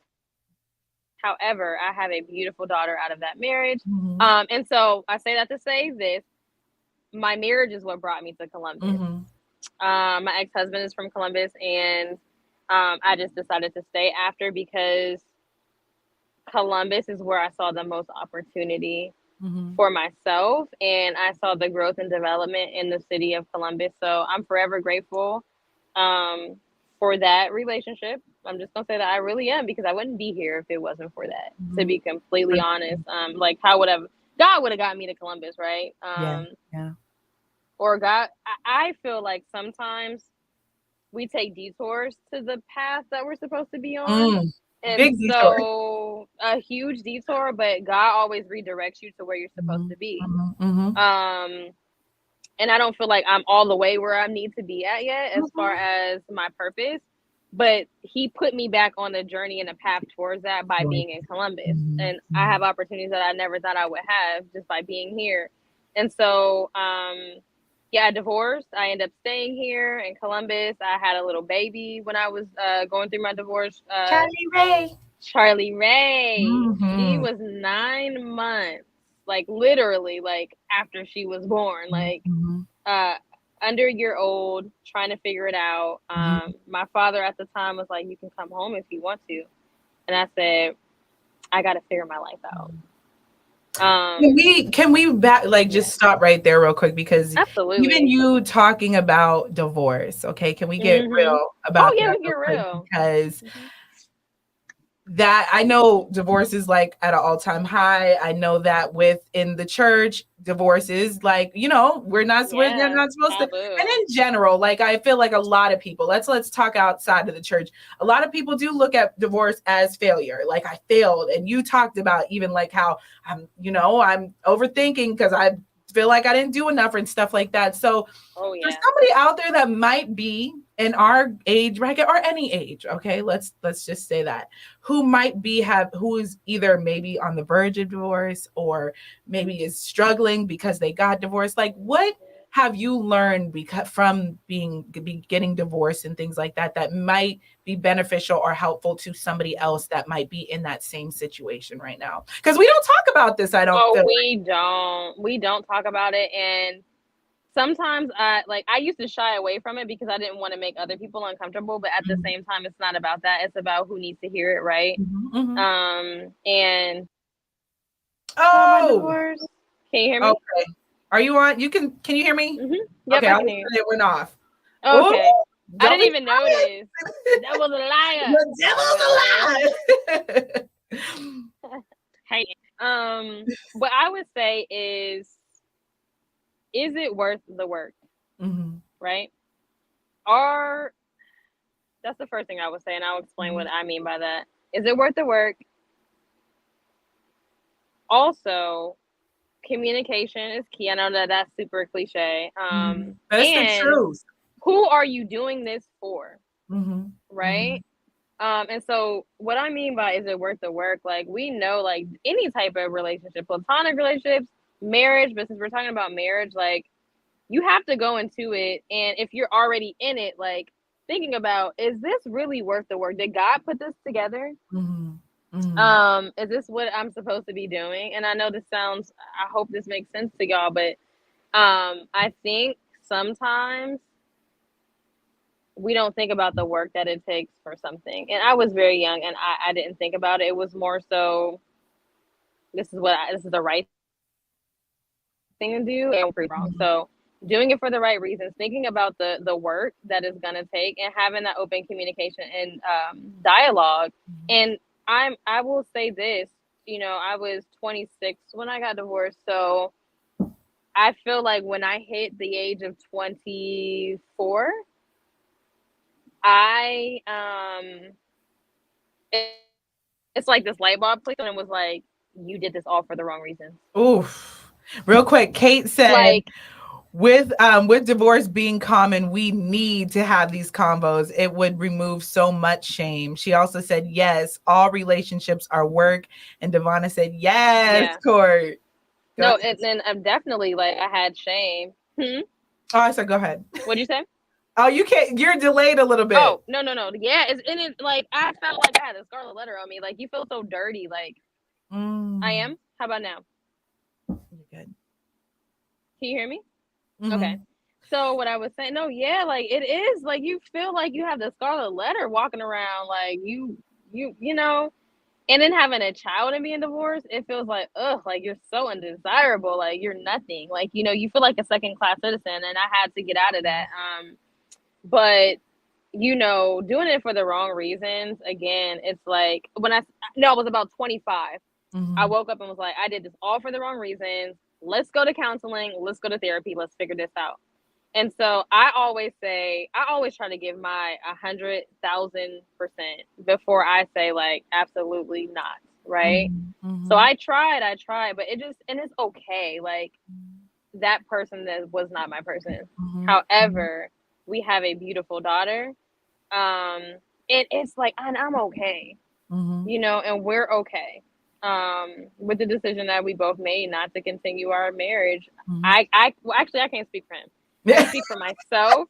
Speaker 2: However, I have a beautiful daughter out of that marriage. And so I say that to say this: my marriage is what brought me to Columbus. My ex-husband is from Columbus, and I just decided to stay after because Columbus is where I saw the most opportunity for myself, and I saw the growth and development in the city of Columbus. So I'm forever grateful for that relationship. I'm just gonna say that I really am, because I wouldn't be here if it wasn't for that. To be completely honest, like, how would God would have got me to Columbus, right? Or God, I feel like sometimes we take detours to the path that we're supposed to be on. And
Speaker 1: big
Speaker 2: so a huge detour, but God always redirects you to where you're supposed to be. And I don't feel like I'm all the way where I need to be at yet as far as my purpose, but he put me back on the journey and a path towards that by being in Columbus. And I have opportunities that I never thought I would have just by being here. And so, yeah, I divorced. I ended up staying here in Columbus. I had a little baby when I was going through my divorce. Charlie Ray. He was 9 months, like literally, like after she was born, like under a year old, trying to figure it out. My father at the time was like, you can come home if you want to. And I said, I got to figure my life out.
Speaker 1: Can we back, like, just stop right there real quick, because even you talking about divorce, okay, can we get real about that?
Speaker 2: We get real.
Speaker 1: Because that, I know divorce is like at an all-time high. I know that within the church, divorce is like, you know, they're not supposed to. And in general, like, I feel like a lot of people, let's talk outside of the church. A lot of people do look at divorce as failure. Like, I failed. And you talked about even like how I'm overthinking because I feel like I didn't do enough and stuff like that. So for somebody out there that might be in our age bracket or any age, okay, let's just say that, who might be who is either maybe on the verge of divorce or maybe is struggling because they got divorced, like, what have you learned from getting divorced and things like that that might be beneficial or helpful to somebody else that might be in that same situation right now? Because we don't talk about this. I don't.
Speaker 2: We don't talk about it, and sometimes I used to shy away from it because I didn't want to make other people uncomfortable. But at the same time, it's not about that. It's about who needs to hear it, right? And my divorce. Can you hear me?
Speaker 1: Okay. Are you on? Can you hear me?
Speaker 2: Yep,
Speaker 1: okay,
Speaker 2: I can hear you.
Speaker 1: It went off.
Speaker 2: Okay. Ooh, I didn't even notice. That was a liar.
Speaker 1: The devil's a liar.
Speaker 2: Hey, what I would say is it worth the work? Right? That's the first thing I would say, and I'll explain what I mean by that. Is it worth the work? Also, communication is key. I know that that's super cliche.
Speaker 1: That's the truth.
Speaker 2: Who are you doing this for? Right? And so what I mean by is it worth the work? Like, we know, like, any type of relationship, platonic relationships, marriage, but since we're talking about marriage, like, you have to go into it, and if you're already in it, like, thinking about, is this really worth the work? Did God put this together? Is this what I'm supposed to be doing? And I know this sounds, I hope this makes sense to y'all, but I think sometimes we don't think about the work that it takes for something. And I was very young, and I didn't think about it. It was more so, this is the right thing to do, and pretty wrong. So doing it for the right reasons, thinking about the work that it's gonna take, and having that open communication and dialogue. And I will say this, I was 26 when I got divorced, so I feel like when I hit the age of 24, it's like this light bulb clicked, and it was like, you did this all for the wrong reasons.
Speaker 1: Oof. Real quick, Kate said, like, with divorce being common, we need to have these combos. It would remove so much shame. She also said, yes, all relationships are work. And Devonna said, yes, Court.
Speaker 2: No, and then I'm definitely, like, I had shame.
Speaker 1: Oh, I said, go ahead.
Speaker 2: What'd you say?
Speaker 1: Oh, you can't. You're delayed a little bit.
Speaker 2: Oh, no. Yeah, it's like, I felt like I had a scarlet letter on me. Like, you feel so dirty. Like, I am. How about now?
Speaker 1: You're good.
Speaker 2: Can you hear me? Okay. So what I was saying, no, yeah, like, it is, like, you feel like you have the scarlet letter walking around, like, you know, and then having a child and being divorced, it feels like, ugh, like, you're so undesirable, like, you're nothing, like, you feel like a second-class citizen, and I had to get out of that. But doing it for the wrong reasons, again, it's like, I was about 25. I woke up and was like, I did this all for the wrong reasons. Let's go to counseling. Let's go to therapy. Let's figure this out. And so I always try to give my 100,000% before I say, like, absolutely not. Right. So I tried, but it's okay. Like, that person that was not my person. However, we have a beautiful daughter. And it's like, and I'm okay, and we're okay. With the decision that we both made not to continue our marriage. I can't speak for him. I can speak for myself.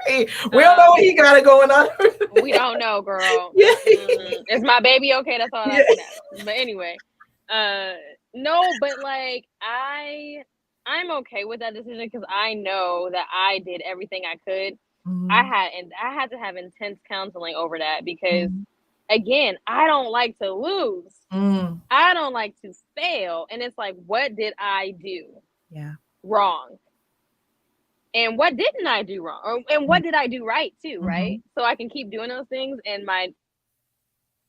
Speaker 1: We don't know what he got going on.
Speaker 2: We don't know, girl. Is my baby okay? That's all I can ask. But anyway, no, but, like, I'm okay with that decision because I know that I did everything I could. I had to have intense counseling over that because, again, I don't like to lose. I don't like to fail. And it's like, what did I do wrong? And what didn't I do wrong? And what did I do right too, right? So I can keep doing those things in my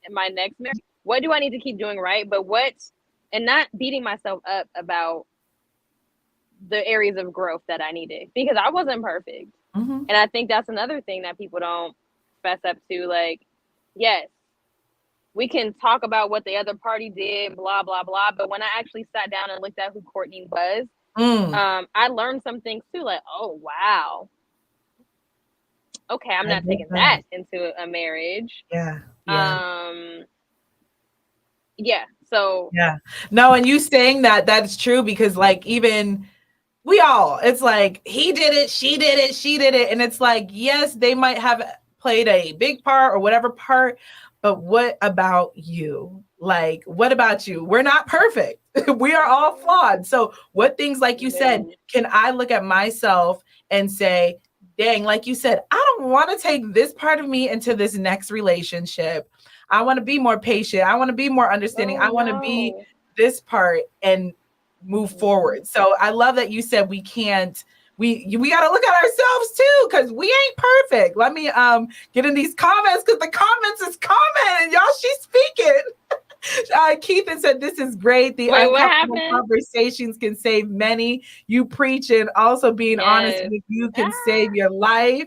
Speaker 2: next marriage. What do I need to keep doing right? And not beating myself up about the areas of growth that I needed, because I wasn't perfect. And I think that's another thing that people don't fess up to. Like, yes, we can talk about what the other party did, blah, blah, blah. But when I actually sat down and looked at who Courtney was, I learned some things too. Like, oh, wow. Okay, I'm not taking that into a marriage.
Speaker 1: So. Yeah. No, and you saying that's true because, like, even it's like, he did it, she did it, she did it. And it's like, yes, they might have played a big part or whatever part, but what about you? Like, what about you? We're not perfect. We are all flawed. So what things, like you said, can I look at myself and say, dang, like you said, I don't want to take this part of me into this next relationship. I want to be more patient. I want to be more understanding. I want to be this part and move forward. So I love that you said we can't, we got to look at ourselves too, because we ain't perfect. Let me get in these comments, because the comments is commenting, y'all. She's speaking. Keithan said, this is great. The uncomfortable conversations can save many. You preach, and also being honest with you can save your life.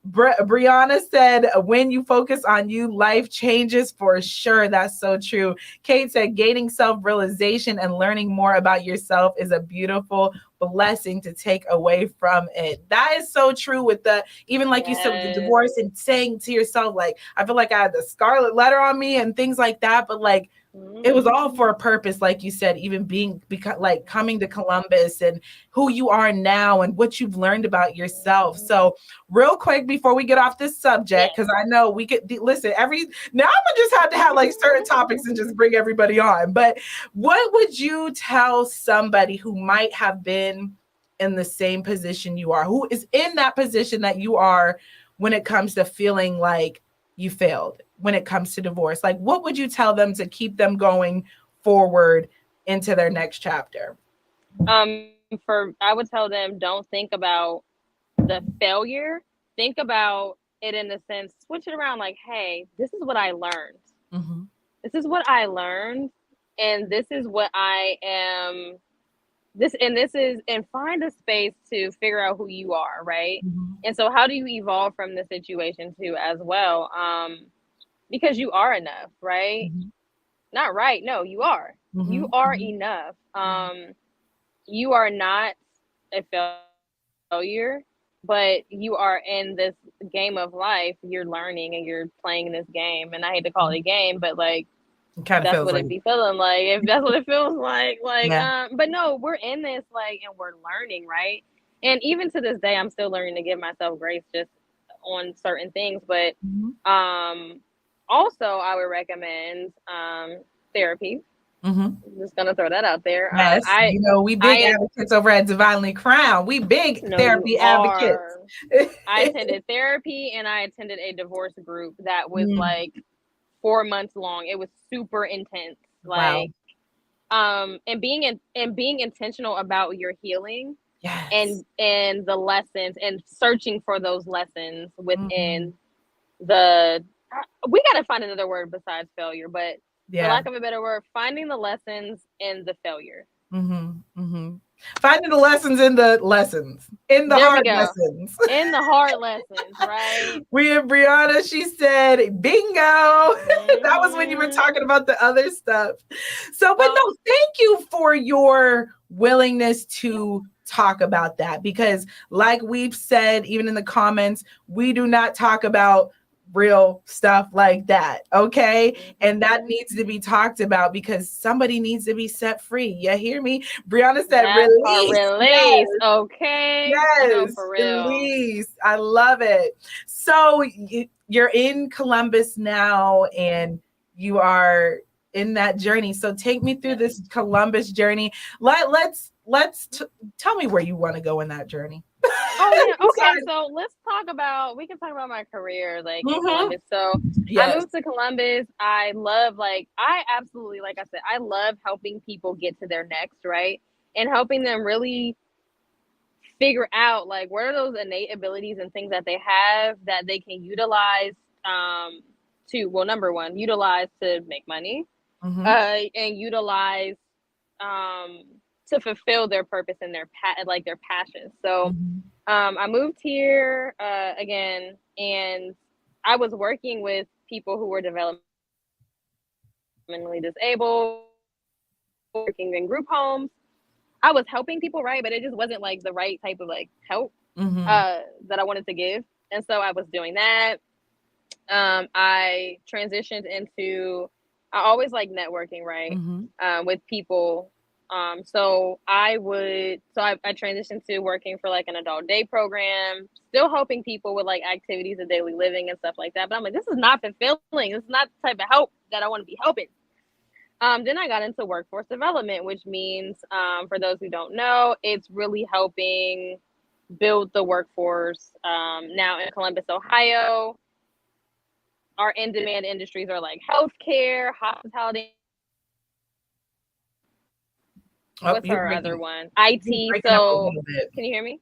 Speaker 1: Brianna said, when you focus on you, life changes for sure. That's so true. Kate said, gaining self-realization and learning more about yourself is a beautiful blessing to take away from it. That is so true with the, even like you said, with the divorce, and saying to yourself, like, I feel like I had the scarlet letter on me and things like that. But like, it was all for a purpose, like you said, even because like coming to Columbus and who you are now and what you've learned about yourself. So real quick, before we get off this subject, because I know we could listen now I'm gonna just have to have like certain topics and just bring everybody on. But what would you tell somebody who might have been in the same position you are, who is in that position that you are, when it comes to feeling like you failed, when it comes to divorce? Like, what would you tell them to keep them going forward into their next chapter?
Speaker 2: I would tell them, don't think about the failure. Think about it in the sense, switch it around, like, hey, this is what I learned.
Speaker 1: Mm-hmm.
Speaker 2: This is what I learned, and this is what I am. And find a space to figure out who you are, right?
Speaker 1: Mm-hmm.
Speaker 2: And so how do you evolve from the situation too as well? Because you are enough, right?
Speaker 1: Mm-hmm.
Speaker 2: Not right. No, you are.
Speaker 1: Mm-hmm.
Speaker 2: You are
Speaker 1: Mm-hmm.
Speaker 2: enough. You are not a failure, but you are in this game of life. You're learning and you're playing this game. And I hate to call it a game, but like, that's what it be feeling like. If that's what it feels like, but no, we're in this, like, and we're learning, right? And even to this day, I'm still learning to give myself grace just on certain things. But also, I would recommend therapy.
Speaker 1: Mm-hmm.
Speaker 2: I'm just gonna throw that out there.
Speaker 1: Yes, we big advocates over at Divinely Crown'd. We big therapy advocates.
Speaker 2: I attended therapy, and I attended a divorce group that was like 4 months long. It was super intense. Like, and being intentional about your healing.
Speaker 1: Yes.
Speaker 2: And the lessons, and searching for those lessons within the, we got to find another word besides failure, but for lack of a better word, finding the lessons in the failure.
Speaker 1: Finding the lessons in the lessons, in the hard lessons.
Speaker 2: In the hard lessons, right?
Speaker 1: We and Brianna, she said, bingo. That was when you were talking about the other stuff. So, but no, thank you for your willingness to talk about that, because like we've said, even in the comments, we do not talk about real stuff like that, okay? And that needs to be talked about, because somebody needs to be set free. You hear me? Brianna said release.
Speaker 2: Yes. Okay.
Speaker 1: Yes,
Speaker 2: for real.
Speaker 1: Release. I love it. So you're in Columbus now, and you are in that journey. So take me through this Columbus journey. Tell me where you want to go in that journey.
Speaker 2: Oh yeah, okay. So we can talk about my career, like in Columbus. So I moved to Columbus. I absolutely, like I said, I love helping people get to their next, right? And helping them really figure out, like, what are those innate abilities and things that they have that they can utilize number one, utilize to make money, and utilize to fulfill their purpose and their passions. So I moved here again, and I was working with people who were developmentally disabled, working in group homes. I was helping people, right? But it just wasn't like the right type of like help that I wanted to give. And so I was doing that. I transitioned into, I always like networking, right? With people So I transitioned to working for like an adult day program, still helping people with like activities of daily living and stuff like that. But I'm like, this is not fulfilling. This is not the type of help that I want to be helping. Then I got into workforce development, which means, for those who don't know, it's really helping build the workforce. Now in Columbus, Ohio, our in-demand industries are like healthcare, hospitality. What's our other one? IT. So can you hear me?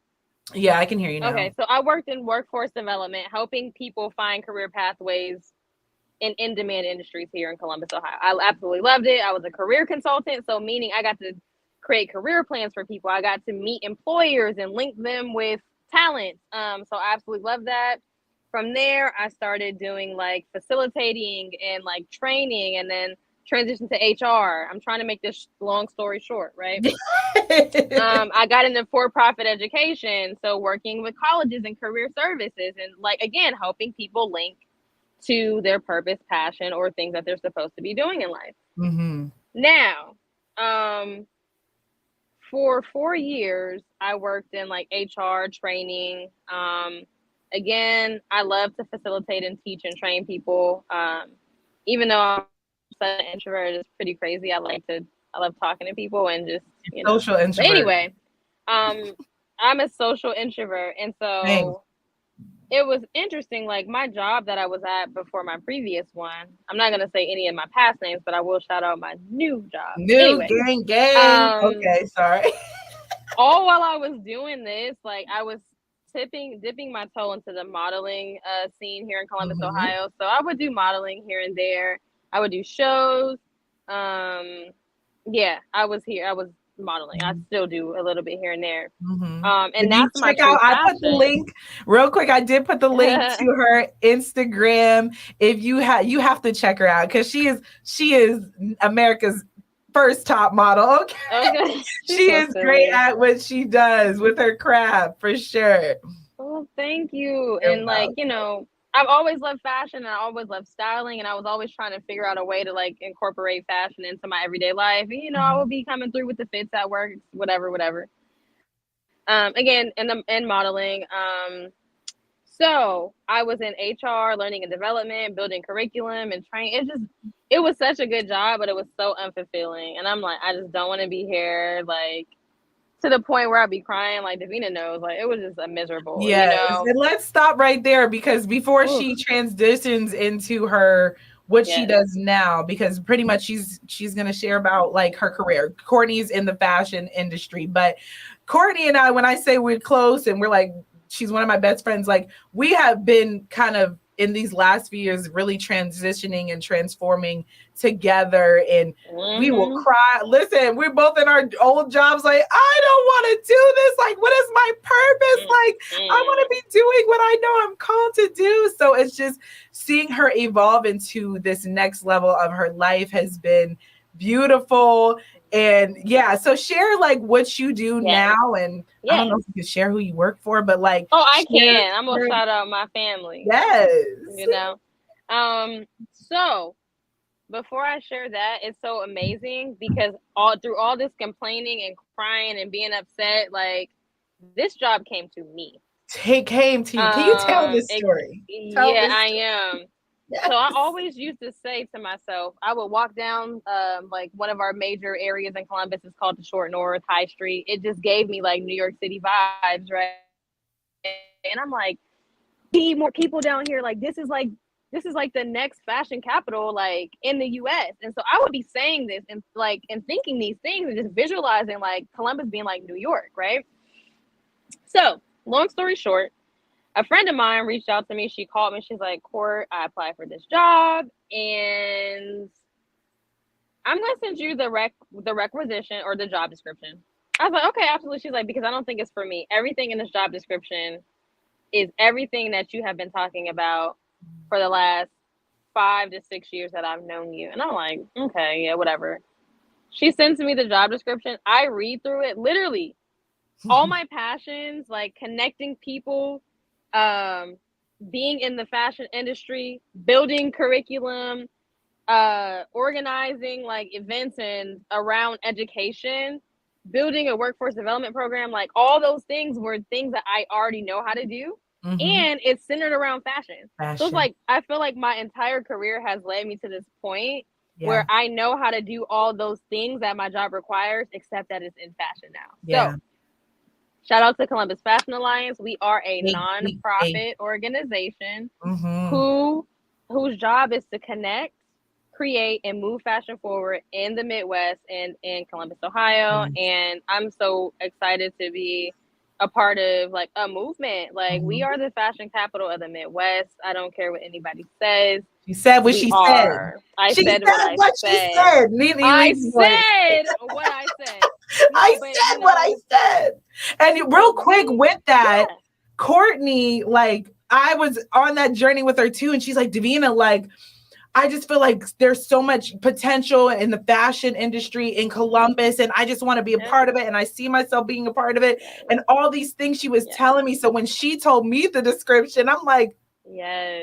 Speaker 1: Yeah, I can hear you now.
Speaker 2: Okay, so I worked in workforce development, helping people find career pathways in in-demand industries here in Columbus, Ohio. I absolutely loved it. I was a career consultant, so meaning I got to create career plans for people. I got to meet employers and link them with talent. So I absolutely love that. From there, I started doing like facilitating and like training, and then transitioned to HR. I'm trying to make this long story short, right? I got into for-profit education, so working with colleges and career services, and like again, helping people link to their purpose, passion, or things that they're supposed to be doing in life.
Speaker 1: Mm-hmm.
Speaker 2: Now, for 4 years, I worked in like HR training. Again, I love to facilitate and teach and train people. Even though I'm such an introvert, it's pretty crazy. I love talking to people and just,
Speaker 1: social introvert.
Speaker 2: But anyway, I'm a social introvert, and so it was interesting. Like my job that I was at before my previous one, I'm not gonna say any of my past names, but I will shout out my new job. Anyway,
Speaker 1: gang. Okay, sorry.
Speaker 2: All while I was doing this, like I was dipping my toe into the modeling scene here in Columbus, Ohio. So I would do modeling here and there. I would do shows. Yeah, I was modeling. I still do a little bit here and there. And that's my true
Speaker 1: I put the link real quick. I did put the link to her Instagram. If you have to check her out, because she is America's first top model. Okay. She is great at what she does with her craft, for sure.
Speaker 2: Well, thank you. And like, I've always loved fashion, and I always loved styling, and I was always trying to figure out a way to like incorporate fashion into my everyday life. And, I will be coming through with the fits at work, whatever. Again, in modeling. So I was in HR, learning and development, building curriculum and training. It was such a good job, but it was so unfulfilling. And I'm like, I just don't want to be here. Like, to the point where I'd be crying, like Davina knows, like it was just a miserable.
Speaker 1: Yes. And let's stop right there, because before she transitions into what she does now, because pretty much she's going to share about like her career. Courtney's in the fashion industry, but Courtney and I, when I say we're close and we're like, she's one of my best friends, like we have been kind of in these last few years really transitioning and transforming together, and we will cry. Listen, we're both in our old jobs like, I don't want to do this. Like, what is my purpose? Like, I want to be doing what I know I'm called to do. So it's just seeing her evolve into this next level of her life has been beautiful. And so share like what you do now, and I don't know if you can share who you work for, but like,
Speaker 2: I can. I'm gonna shout out my family.
Speaker 1: Yes.
Speaker 2: So before I share that, it's so amazing because through all this complaining and crying and being upset, like this job came to me.
Speaker 1: It came to you. Can you tell this story?
Speaker 2: I am. Yes. So I always used to say to myself, I would walk down like one of our major areas in Columbus is called the Short North High Street. It just gave me like New York City vibes, right? And I'm like, need more people down here. Like this is like the next fashion capital like in the US. And so I would be saying this and thinking these things and just visualizing like Columbus being like New York, right? So long story short, a friend of mine reached out to me. She called me. She's like, Court, I applied for this job and I'm going to send you the requisition or the job description. I was like, okay, absolutely. She's like, because I don't think it's for me. Everything in this job description is everything that you have been talking about for the last 5 to 6 years that I've known you. And I'm like, okay, yeah, whatever. She sends me the job description. I read through it. Literally, all my passions, like connecting people, being in the fashion industry, building curriculum, organizing like events and around education, building a workforce development program, like all those things were things that I already know how to do. And it's centered around fashion. So it's like, I feel like my entire career has led me to this point where I know how to do all those things that my job requires, except that it's in fashion now. So shout out to Columbus Fashion Alliance. We are a nonprofit organization whose job is to connect, create, and move fashion forward in the Midwest and in Columbus, Ohio. And I'm so excited to be a part of like a movement. Like we are the fashion capital of the Midwest. I don't care what anybody says.
Speaker 1: She said what she said.
Speaker 2: I said what I said. I said what I said.
Speaker 1: I said what I said. And real quick with that, Courtney, like I was on that journey with her too. And she's like, Divina, like, I just feel like there's so much potential in the fashion industry in Columbus, and I just want to be a part of it, and I see myself being a part of it, and all these things she was telling me. So when she told me the description, I'm like,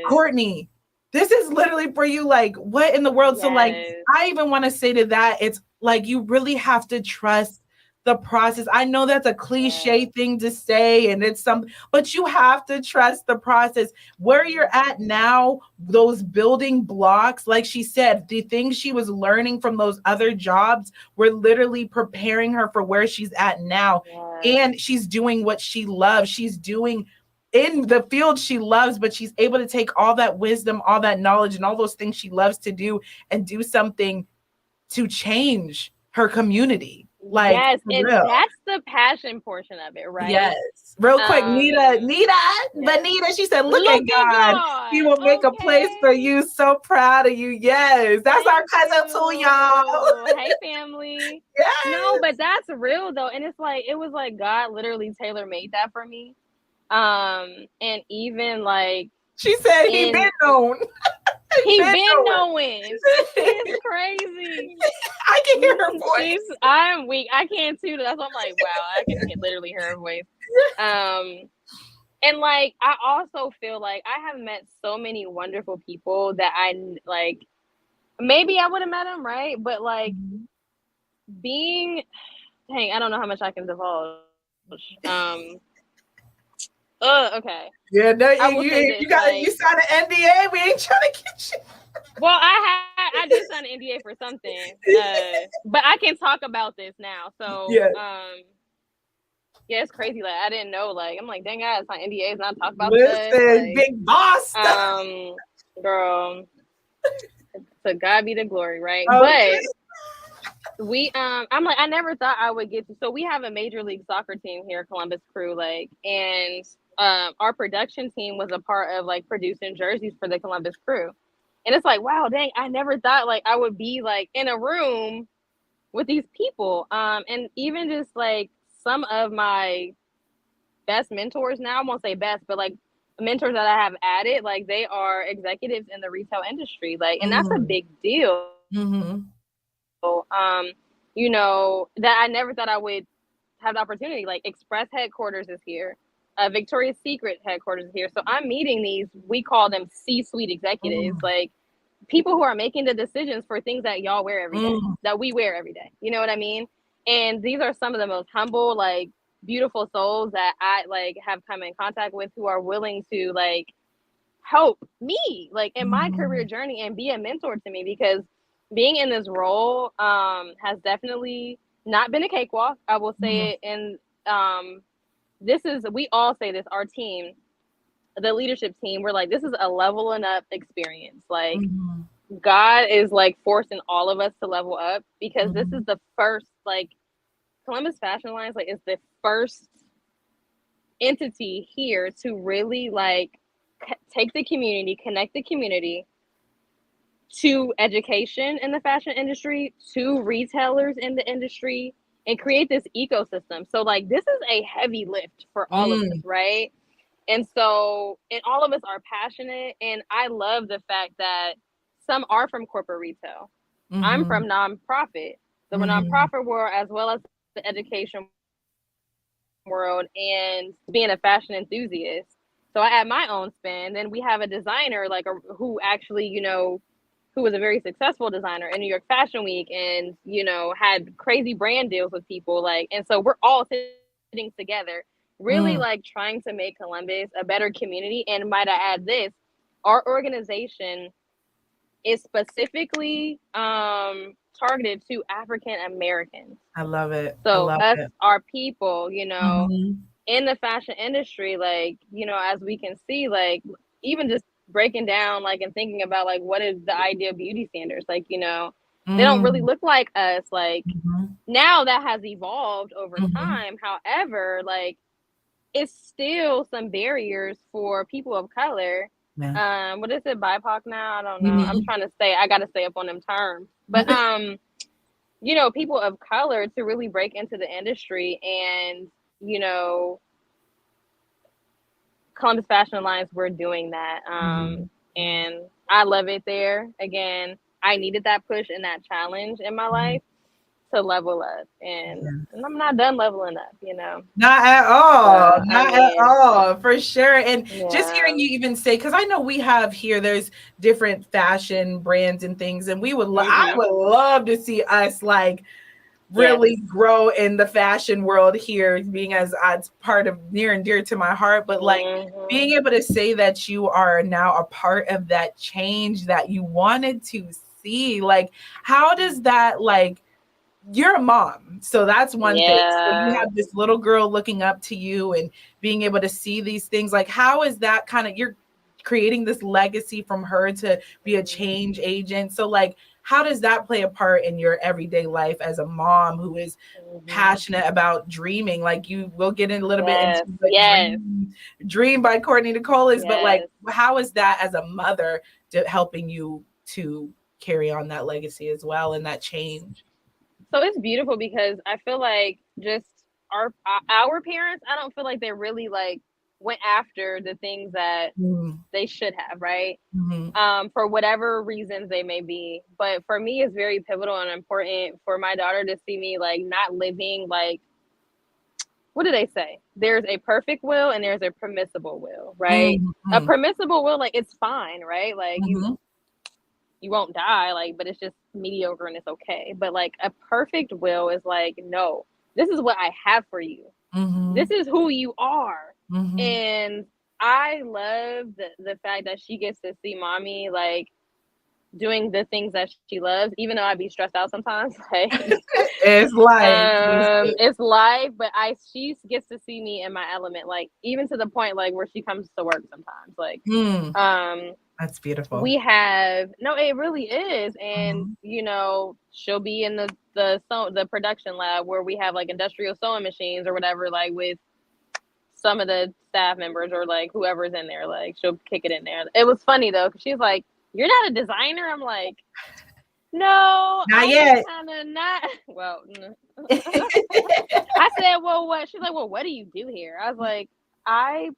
Speaker 1: Courtney, this is literally for you. Like, what in the world? So like, I even want to say to that, it's like, you really have to trust the process. I know that's a cliche thing to say, and it's but you have to trust the process. Where you're at now, those building blocks, like she said, the things she was learning from those other jobs were literally preparing her for where she's at now. And she's doing what she loves. She's doing in the field she loves, but she's able to take all that wisdom, all that knowledge, and all those things she loves to do and do something to change her community. Like,
Speaker 2: yes, and that's the passion portion of it, right?
Speaker 1: Yes. Real quick, Nita, she said, look at God. He will make a place for you. So proud of you. Yes. That's our cousin too, y'all.
Speaker 2: Hey, family. No, but that's real though. And it's like, it was like God literally tailor-made that for me. And even like
Speaker 1: she said he been known.
Speaker 2: He been knowing. It's crazy.
Speaker 1: I can hear her voice.
Speaker 2: I'm weak. I can too. That's why I'm like, wow, I can literally hear her voice. And like, I also feel like I have met so many wonderful people that I like. Maybe I would have met them, right? But like, I don't know how much I can divulge. Okay.
Speaker 1: Yeah, no, you got you signed an NDA. We ain't trying to get you.
Speaker 2: Well, I did sign an NDA for something, but I can talk about this now. So, it's crazy. Like I didn't know. Like I'm like, dang, I signed NDAs not talk about this. Like,
Speaker 1: big boss.
Speaker 2: Girl, to God be the glory, right?
Speaker 1: Okay.
Speaker 2: But I'm like, I never thought I would get to. So we have a major league soccer team here, Columbus Crew, like, and our production team was a part of like producing jerseys for the Columbus Crew. And it's like, wow, dang, I never thought like I would be like in a room with these people. And even just like some of my best mentors now, I won't say best, but like mentors that I have added, like they are executives in the retail industry. Like, and that's a big deal. You know, that I never thought I would have the opportunity. Like Express headquarters is here. Victoria's Secret headquarters is here. So I'm meeting these, we call them C-suite executives, like people who are making the decisions for things that y'all wear every day, that we wear every day. You know what I mean? And these are some of the most humble, like beautiful souls that I like have come in contact with, who are willing to like help me like in my career journey and be a mentor to me, because being in this role has definitely not been a cakewalk. I will say it. And we all say this, our team, the leadership team, we're like, this is a leveling up experience. Like God is like forcing all of us to level up, because this is the first, like Columbus Fashion Alliance, like is the first entity here to really like take the community, connect the community to education in the fashion industry, to retailers in the industry, and create this ecosystem. So like this is a heavy lift for all of us, right? And so, and all of us are passionate, and I love the fact that some are from corporate retail. I'm from nonprofit, the nonprofit world, as well as the education world, and being a fashion enthusiast. So I add my own spin. Then we have a designer, like who actually, you know, who was a very successful designer in New York Fashion Week, and had crazy brand deals with people, like, and so we're all sitting together, really like trying to make Columbus a better community. And might I add this, our organization is specifically targeted to African Americans.
Speaker 1: I love it. I
Speaker 2: So
Speaker 1: love
Speaker 2: us,
Speaker 1: it.
Speaker 2: our people,
Speaker 1: Mhm.
Speaker 2: in the fashion industry, like, as we can see, like, even just breaking down, like, and thinking about, like, what is the ideal beauty standards, like, they don't really
Speaker 1: Mm.
Speaker 2: look like us. Like,
Speaker 1: Mhm.
Speaker 2: now that has evolved over
Speaker 1: Mhm.
Speaker 2: time. However, like, it's still some barriers for people of color.
Speaker 1: Yeah.
Speaker 2: What is it, BIPOC now? I don't know. I'm
Speaker 1: Mhm.
Speaker 2: trying to say, I got to stay up on them terms. But, people of color to really break into the industry. And, Columbus Fashion Alliance, we're doing that.
Speaker 1: Mhm.
Speaker 2: And I love it there. Again, I needed that push and that challenge in my
Speaker 1: Mhm.
Speaker 2: life to level up. And
Speaker 1: Yeah.
Speaker 2: I'm not done leveling up,
Speaker 1: Not at
Speaker 2: So,
Speaker 1: all.
Speaker 2: I
Speaker 1: Not at
Speaker 2: mean,
Speaker 1: all, for sure. And just
Speaker 2: yeah.
Speaker 1: hearing you even say, because I know we have here, there's different fashion brands and things, and I
Speaker 2: Mm-hmm.
Speaker 1: would love to see us like
Speaker 2: Yes.
Speaker 1: really grow in the fashion world here, being as it's part of near and dear to my heart. But like
Speaker 2: Mm-hmm.
Speaker 1: being able to say that you are now a part of that change that you wanted to see, like how does that like you're a mom, so that's one thing. So you
Speaker 2: Yeah.
Speaker 1: have this little girl looking up to you and being able to see these things. Like, how is that kind of you're creating this legacy from her to be a change agent? So, like, how does that play a part in your everyday life as a mom who is
Speaker 2: Mm-hmm.
Speaker 1: passionate about dreaming? Like, you will get in a little bit into
Speaker 2: Yes.
Speaker 1: what
Speaker 2: Yes.
Speaker 1: Dream by Courtney Nicole is, but like,
Speaker 2: Yes.
Speaker 1: how is that as a mother helping you to carry on that legacy as well and that change?
Speaker 2: So it's beautiful because I feel like just our parents, I don't feel like they really like went after the things that
Speaker 1: Mm.
Speaker 2: they should have, right?
Speaker 1: Mhm.
Speaker 2: For whatever reasons they may be. But for me, it's very pivotal and important for my daughter to see me like not living like, what do they say? There's a perfect will and there's a permissible will, right? A
Speaker 1: Mhm.
Speaker 2: permissible will, like, it's fine, right? Like,
Speaker 1: Mhm.
Speaker 2: you won't die, like, but it's just mediocre and it's okay. But like a perfect will is like, no, this is what I have for you. This
Speaker 1: Mhm.
Speaker 2: is who you are.
Speaker 1: Mhm.
Speaker 2: And I love the fact that she gets to see mommy like doing the things that she loves, even though I'd be stressed out sometimes. Like,
Speaker 1: It's life.
Speaker 2: it's life, but she gets to see me in my element, like even to the point like where she comes to work sometimes. Like,
Speaker 1: Mm,
Speaker 2: um,
Speaker 1: that's beautiful.
Speaker 2: we have no, it really is. And
Speaker 1: Mhm.
Speaker 2: she'll be in the production lab where we have like industrial sewing machines or whatever, like with some of the staff members or like whoever's in there, like she'll kick it in there. It was funny though, because she's like, "You're not a designer." I'm like, "No,
Speaker 1: Not
Speaker 2: I just
Speaker 1: yet.
Speaker 2: kind of not." Well, I said, "Well, what?" She's like, "Well, what do you do here?" I was like, "I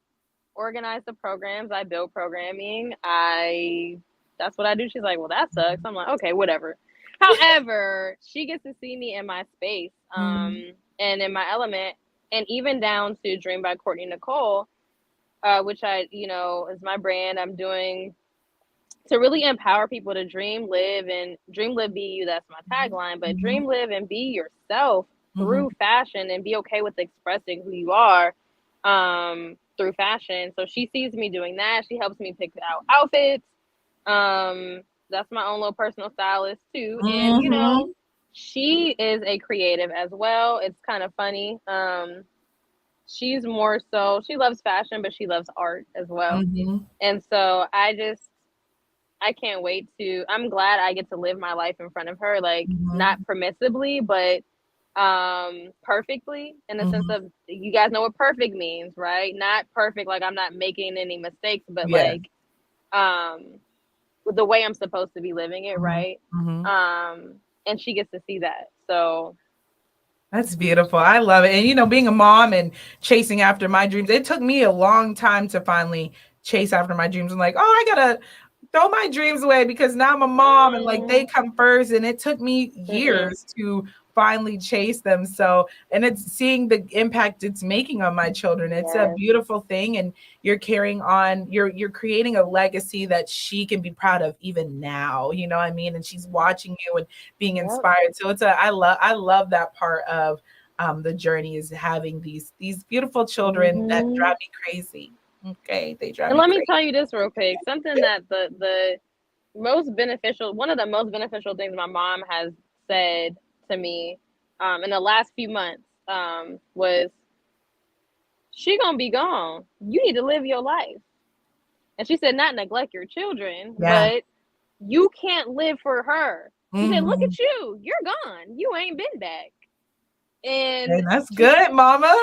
Speaker 2: organize the programs, I build programming, I that's what I do." She's like, "Well, that sucks." I'm like, "Okay, whatever." However, she gets to see me in my space,
Speaker 1: Mhm.
Speaker 2: and in my element, and even down to Dream by Courtney Nicole, which is my brand. I'm doing to really empower people to dream, live, be you. That's my tagline. But
Speaker 1: Mhm.
Speaker 2: dream, live, and be yourself
Speaker 1: Mhm.
Speaker 2: through fashion, and be okay with expressing who you are through fashion. So she sees me doing that. She helps me pick out outfits. That's my own little personal stylist too. And
Speaker 1: Mhm.
Speaker 2: she is a creative as well. It's kind of funny. She's more so, she loves fashion, but she loves art as well.
Speaker 1: Mhm.
Speaker 2: And so I can't wait I'm glad I get to live my life in front of her, like not
Speaker 1: Mhm.
Speaker 2: permissibly, but perfectly, in the sense
Speaker 1: Mhm.
Speaker 2: of, you guys know what perfect means, right? Not perfect like I'm not making any mistakes, but
Speaker 1: Yeah.
Speaker 2: like um with the way I'm supposed to be living it,
Speaker 1: Mhm.
Speaker 2: right?
Speaker 1: Mhm.
Speaker 2: And she gets to see that. So
Speaker 1: That's beautiful. I love it. And being a mom and chasing after my dreams, it took me a long time to finally chase after my dreams. I'm like, oh, I gotta throw my dreams away because now I'm a mom and like
Speaker 2: mm,
Speaker 1: they come first. And it took me
Speaker 2: mm-mm,
Speaker 1: years to finally chase them. So, and it's seeing the impact it's making on my children. It's a beautiful thing. And you're carrying on, you're creating a legacy that she can be proud of even now. You know what I mean? And she's watching you and being inspired. So I love that part of the journey, is having these beautiful children that drive me crazy. Okay, they drive me crazy.
Speaker 2: And let me tell you this real quick. Something that the most beneficial, one of the most beneficial things my mom has said to me in the last few months was, she gonna be gone. You need to live your life. And she said, not neglect your children, but you can't live for her. She said, look at you. You're gone. You ain't been back. And
Speaker 1: that's good, mama.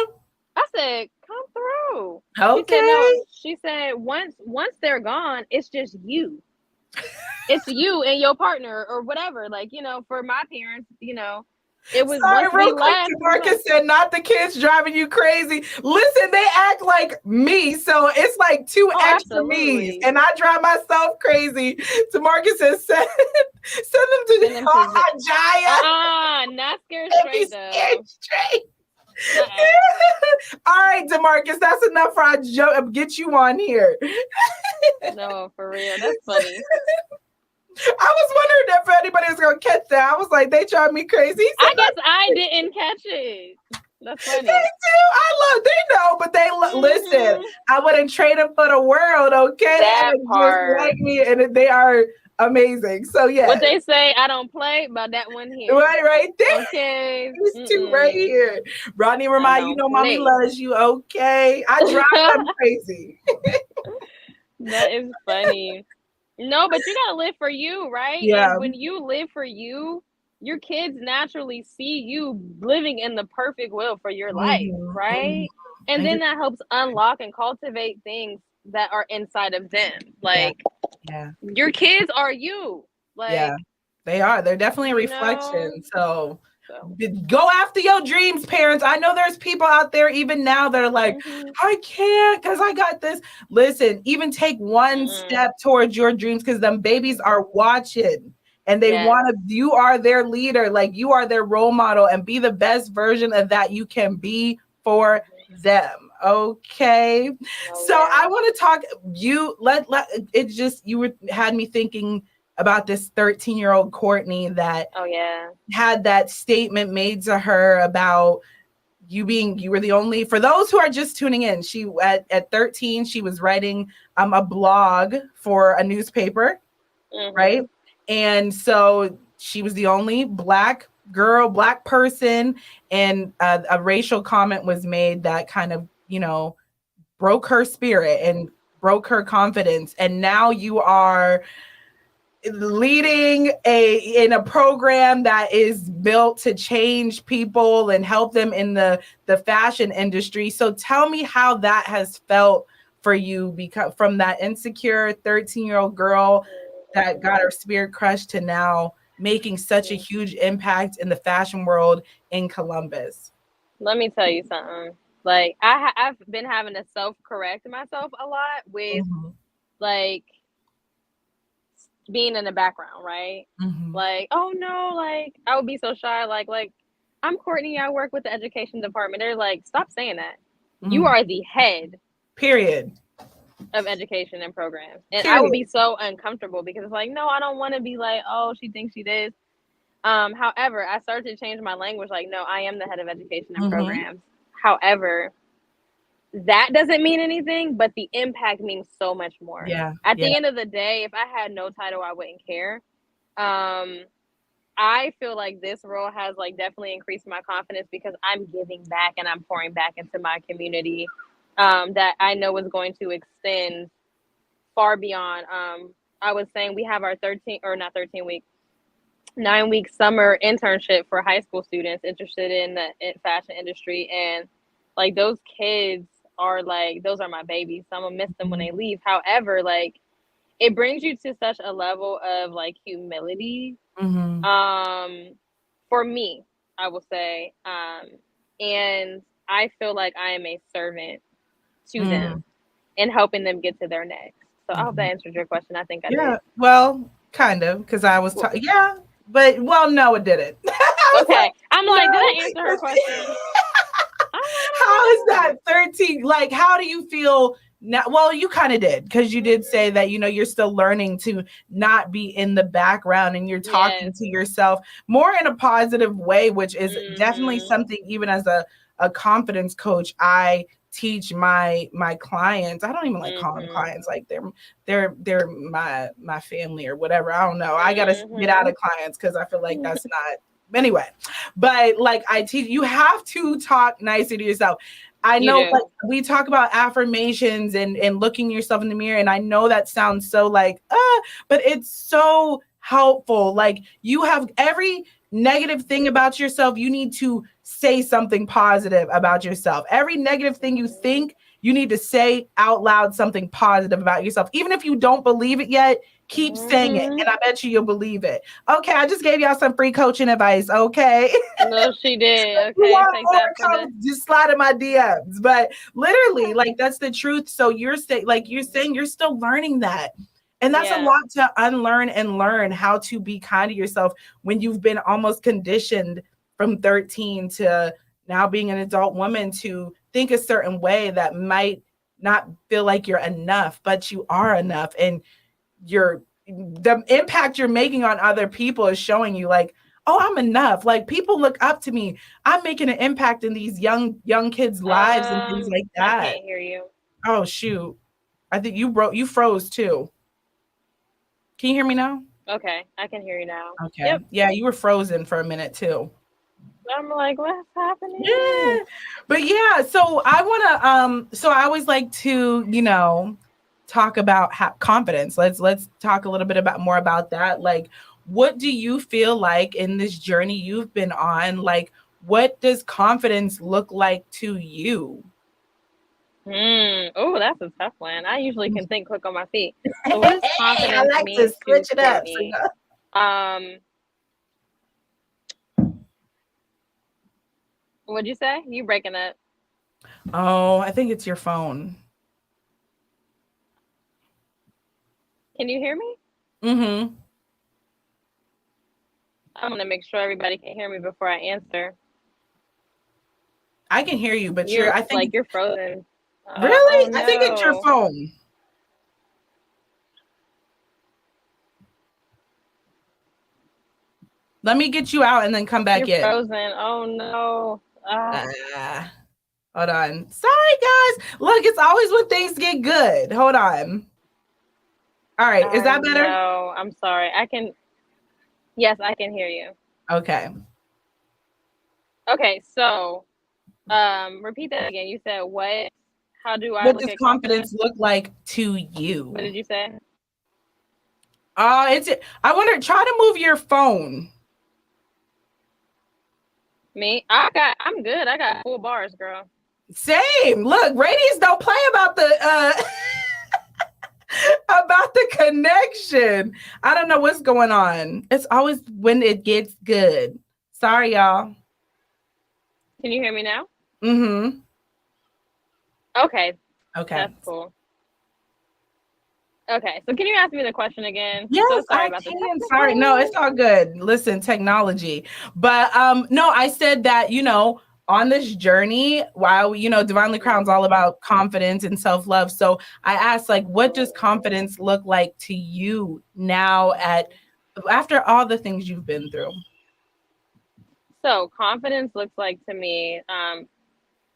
Speaker 2: I said, come through.
Speaker 1: Okay.
Speaker 2: She said, once they're gone, it's just you. It's you and your partner or whatever. Like, you know, for my parents, you know, it was
Speaker 1: real quick. Marcus said, not the kids driving you crazy. Listen, they act like me, so it's like two extra me's, and I drive myself crazy. So Marcus says, send them to the Jaya.
Speaker 2: Not scared straight though.
Speaker 1: All right, DeMarcus, that's enough for our joke. Get you on here.
Speaker 2: No, for real, that's funny.
Speaker 1: I was wondering if anybody was gonna catch that. I was like, they drive me crazy.
Speaker 2: I guess I didn't catch it. That's funny.
Speaker 1: They do. They know, but they listen. I wouldn't trade them for the world. Okay,
Speaker 2: that part.
Speaker 1: Just like me, and they are amazing. So yeah,
Speaker 2: what they say, I don't play, but that one here,
Speaker 1: right there.
Speaker 2: Okay,
Speaker 1: these two right here. Rodney, remind you know, mommy loves you. Okay, I drive them crazy.
Speaker 2: That is funny. No, but you gotta live for you, right?
Speaker 1: Yeah.
Speaker 2: And when you live for you, your kids naturally see you living in the perfect will for your life, right? And then that helps unlock and cultivate things that are inside of them. Like, your kids are you. Like,
Speaker 1: they are. They're definitely a reflection. So go after your dreams, parents. I know there's people out there even now that are like, I can't because I got this. Listen, even take one step towards your dreams, because them babies are watching and they want to, you are their leader. Like, you are their role model, and be the best version of that you can be for them. Okay. So I want to talk, you had me thinking about this 13-year-old Courtney that had that statement made to her about you were the only, for those who are just tuning in, she at 13, she was writing a blog for a newspaper, right? And so she was the only Black girl, Black person, and a racial comment was made that kind of, you know, broke her spirit and broke her confidence. And now you are leading in a program that is built to change people and help them in the fashion industry. So tell me how that has felt for you, because from that insecure 13-year-old girl that got her spirit crushed to now making such a huge impact in the fashion world in Columbus.
Speaker 2: Let me tell you something. Like, I've been having to self-correct myself a lot with like being in the background, right? Like, oh no, like I would be so shy. Like I'm Courtney, I work with the education department. They're like, stop saying that. You are the head.
Speaker 1: Period.
Speaker 2: Of education and programs. And I would be so uncomfortable because it's like, no, I don't want to be like, oh, she thinks she did. However, I started to change my language. Like, no, I am the head of education and programs. However, that doesn't mean anything, but the impact means so much more. At the end of the day, if I had no title, I wouldn't care. I feel like this role has like definitely increased my confidence because I'm giving back and I'm pouring back into my community that I know is going to extend far beyond. I was saying we have our 9-week summer internship for high school students interested in the fashion industry. And like, those kids are like, those are my babies. So I'm gonna miss them when they leave. However, like, it brings you to such a level of like humility. For me, I will say, and I feel like I am a servant to them and helping them get to their next. So I hope that answered your question. I think I did.
Speaker 1: Well, kind of, because I was but well, no, it didn't.
Speaker 2: Okay. I'm like, did I answer her question?
Speaker 1: How is that 13? Like, how do you feel now? Well, you kind of did, because you did say that, you're still learning to not be in the background and you're talking to yourself more in a positive way, which is definitely something, even as a confidence coach, I teach my clients. I don't even like calling them clients, like they're my family or whatever. I don't know. I gotta get out of clients because I feel like that's not anyway. But like, I teach you have to talk nicely to yourself. I know, like, we talk about affirmations and looking yourself in the mirror, and I know that sounds so like but it's so helpful. Like, you have every negative thing about yourself, you need to say something positive about yourself. Every negative thing you think, you need to say out loud something positive about yourself. Even if you don't believe it yet, keep saying it, and I bet you'll believe it. Okay, I just gave y'all some free coaching advice. Okay.
Speaker 2: No, she did. Okay, take that for the...
Speaker 1: Just slide in my DMs. But literally, like, that's the truth. So you're saying you're still learning that. And that's a lot to unlearn and learn how to be kind to yourself when you've been almost conditioned from 13 to now being an adult woman to think a certain way that might not feel like you're enough, but you are enough. And the impact you're making on other people is showing you, like, oh, I'm enough. Like, people look up to me. I'm making an impact in these young kids' lives and things like that.
Speaker 2: I can't hear you.
Speaker 1: Oh, shoot. I think you froze too. Can you hear me now?
Speaker 2: Okay, I can hear you now.
Speaker 1: Okay. Yep. Yeah, you were frozen for a minute too.
Speaker 2: I'm like, what's happening?
Speaker 1: Yeah. But yeah, so I want to so I always like to, talk about confidence. Let's talk a little bit more about that. Like, what do you feel like in this journey you've been on? Like, what does confidence look like to you?
Speaker 2: Oh, that's a tough one. I usually can think quick on my feet. So what does confidence
Speaker 1: I like
Speaker 2: mean
Speaker 1: to switch it up.
Speaker 2: Me? What'd you say? You breaking up?
Speaker 1: Oh, I think it's your phone.
Speaker 2: Can you hear me?
Speaker 1: Mm-hmm.
Speaker 2: I'm gonna make sure everybody can hear me before I answer.
Speaker 1: I can hear you, but
Speaker 2: I think you're frozen.
Speaker 1: Really? Oh, no. I think it's your phone. Let me get you out and then come back in.
Speaker 2: Frozen. Oh no.
Speaker 1: Hold on. Sorry, guys. Look, it's always when things get good. Hold on. All right. Is that better?
Speaker 2: No, I'm sorry. Yes, I can hear you.
Speaker 1: Okay.
Speaker 2: Okay, so repeat that again. You said what? How do I
Speaker 1: What does confidence look like to you?
Speaker 2: What did you say?
Speaker 1: I wonder, try to move your phone.
Speaker 2: Me? I'm good. I got full bars, girl.
Speaker 1: Same. Look, radius don't play about the about the connection. I don't know what's going on. It's always when it gets good. Sorry, y'all.
Speaker 2: Can you hear me now?
Speaker 1: Mm-hmm.
Speaker 2: Okay. That's cool. Okay, so can you ask me the question again?
Speaker 1: Yes, so sorry about can. Sorry, no, it's all good. Listen, technology. But no, I said that, on this journey, while Divinely Crown'd's all about confidence and self-love. So I asked, like, what does confidence look like to you now after all the things you've been through?
Speaker 2: So confidence looks like to me,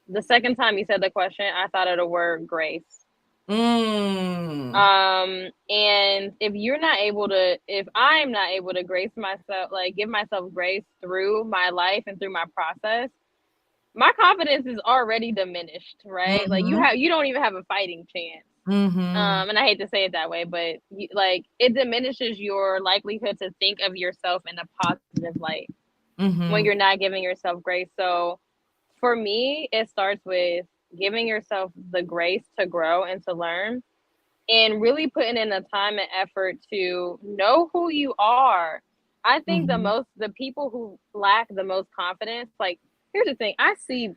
Speaker 2: the second time you said the question, I thought of the word grace. And if I'm not able to grace myself, like give myself grace through my life and through my process, my confidence is already diminished, right? Mm-hmm. Like you don't even have a fighting chance. Mm-hmm. And I hate to say it that way, but it diminishes your likelihood to think of yourself in a positive light when you're not giving yourself grace. So for me, it starts with giving yourself the grace to grow and to learn, and really putting in the time and effort to know who you are. I think the people who lack the most confidence, like, here's the thing, I see,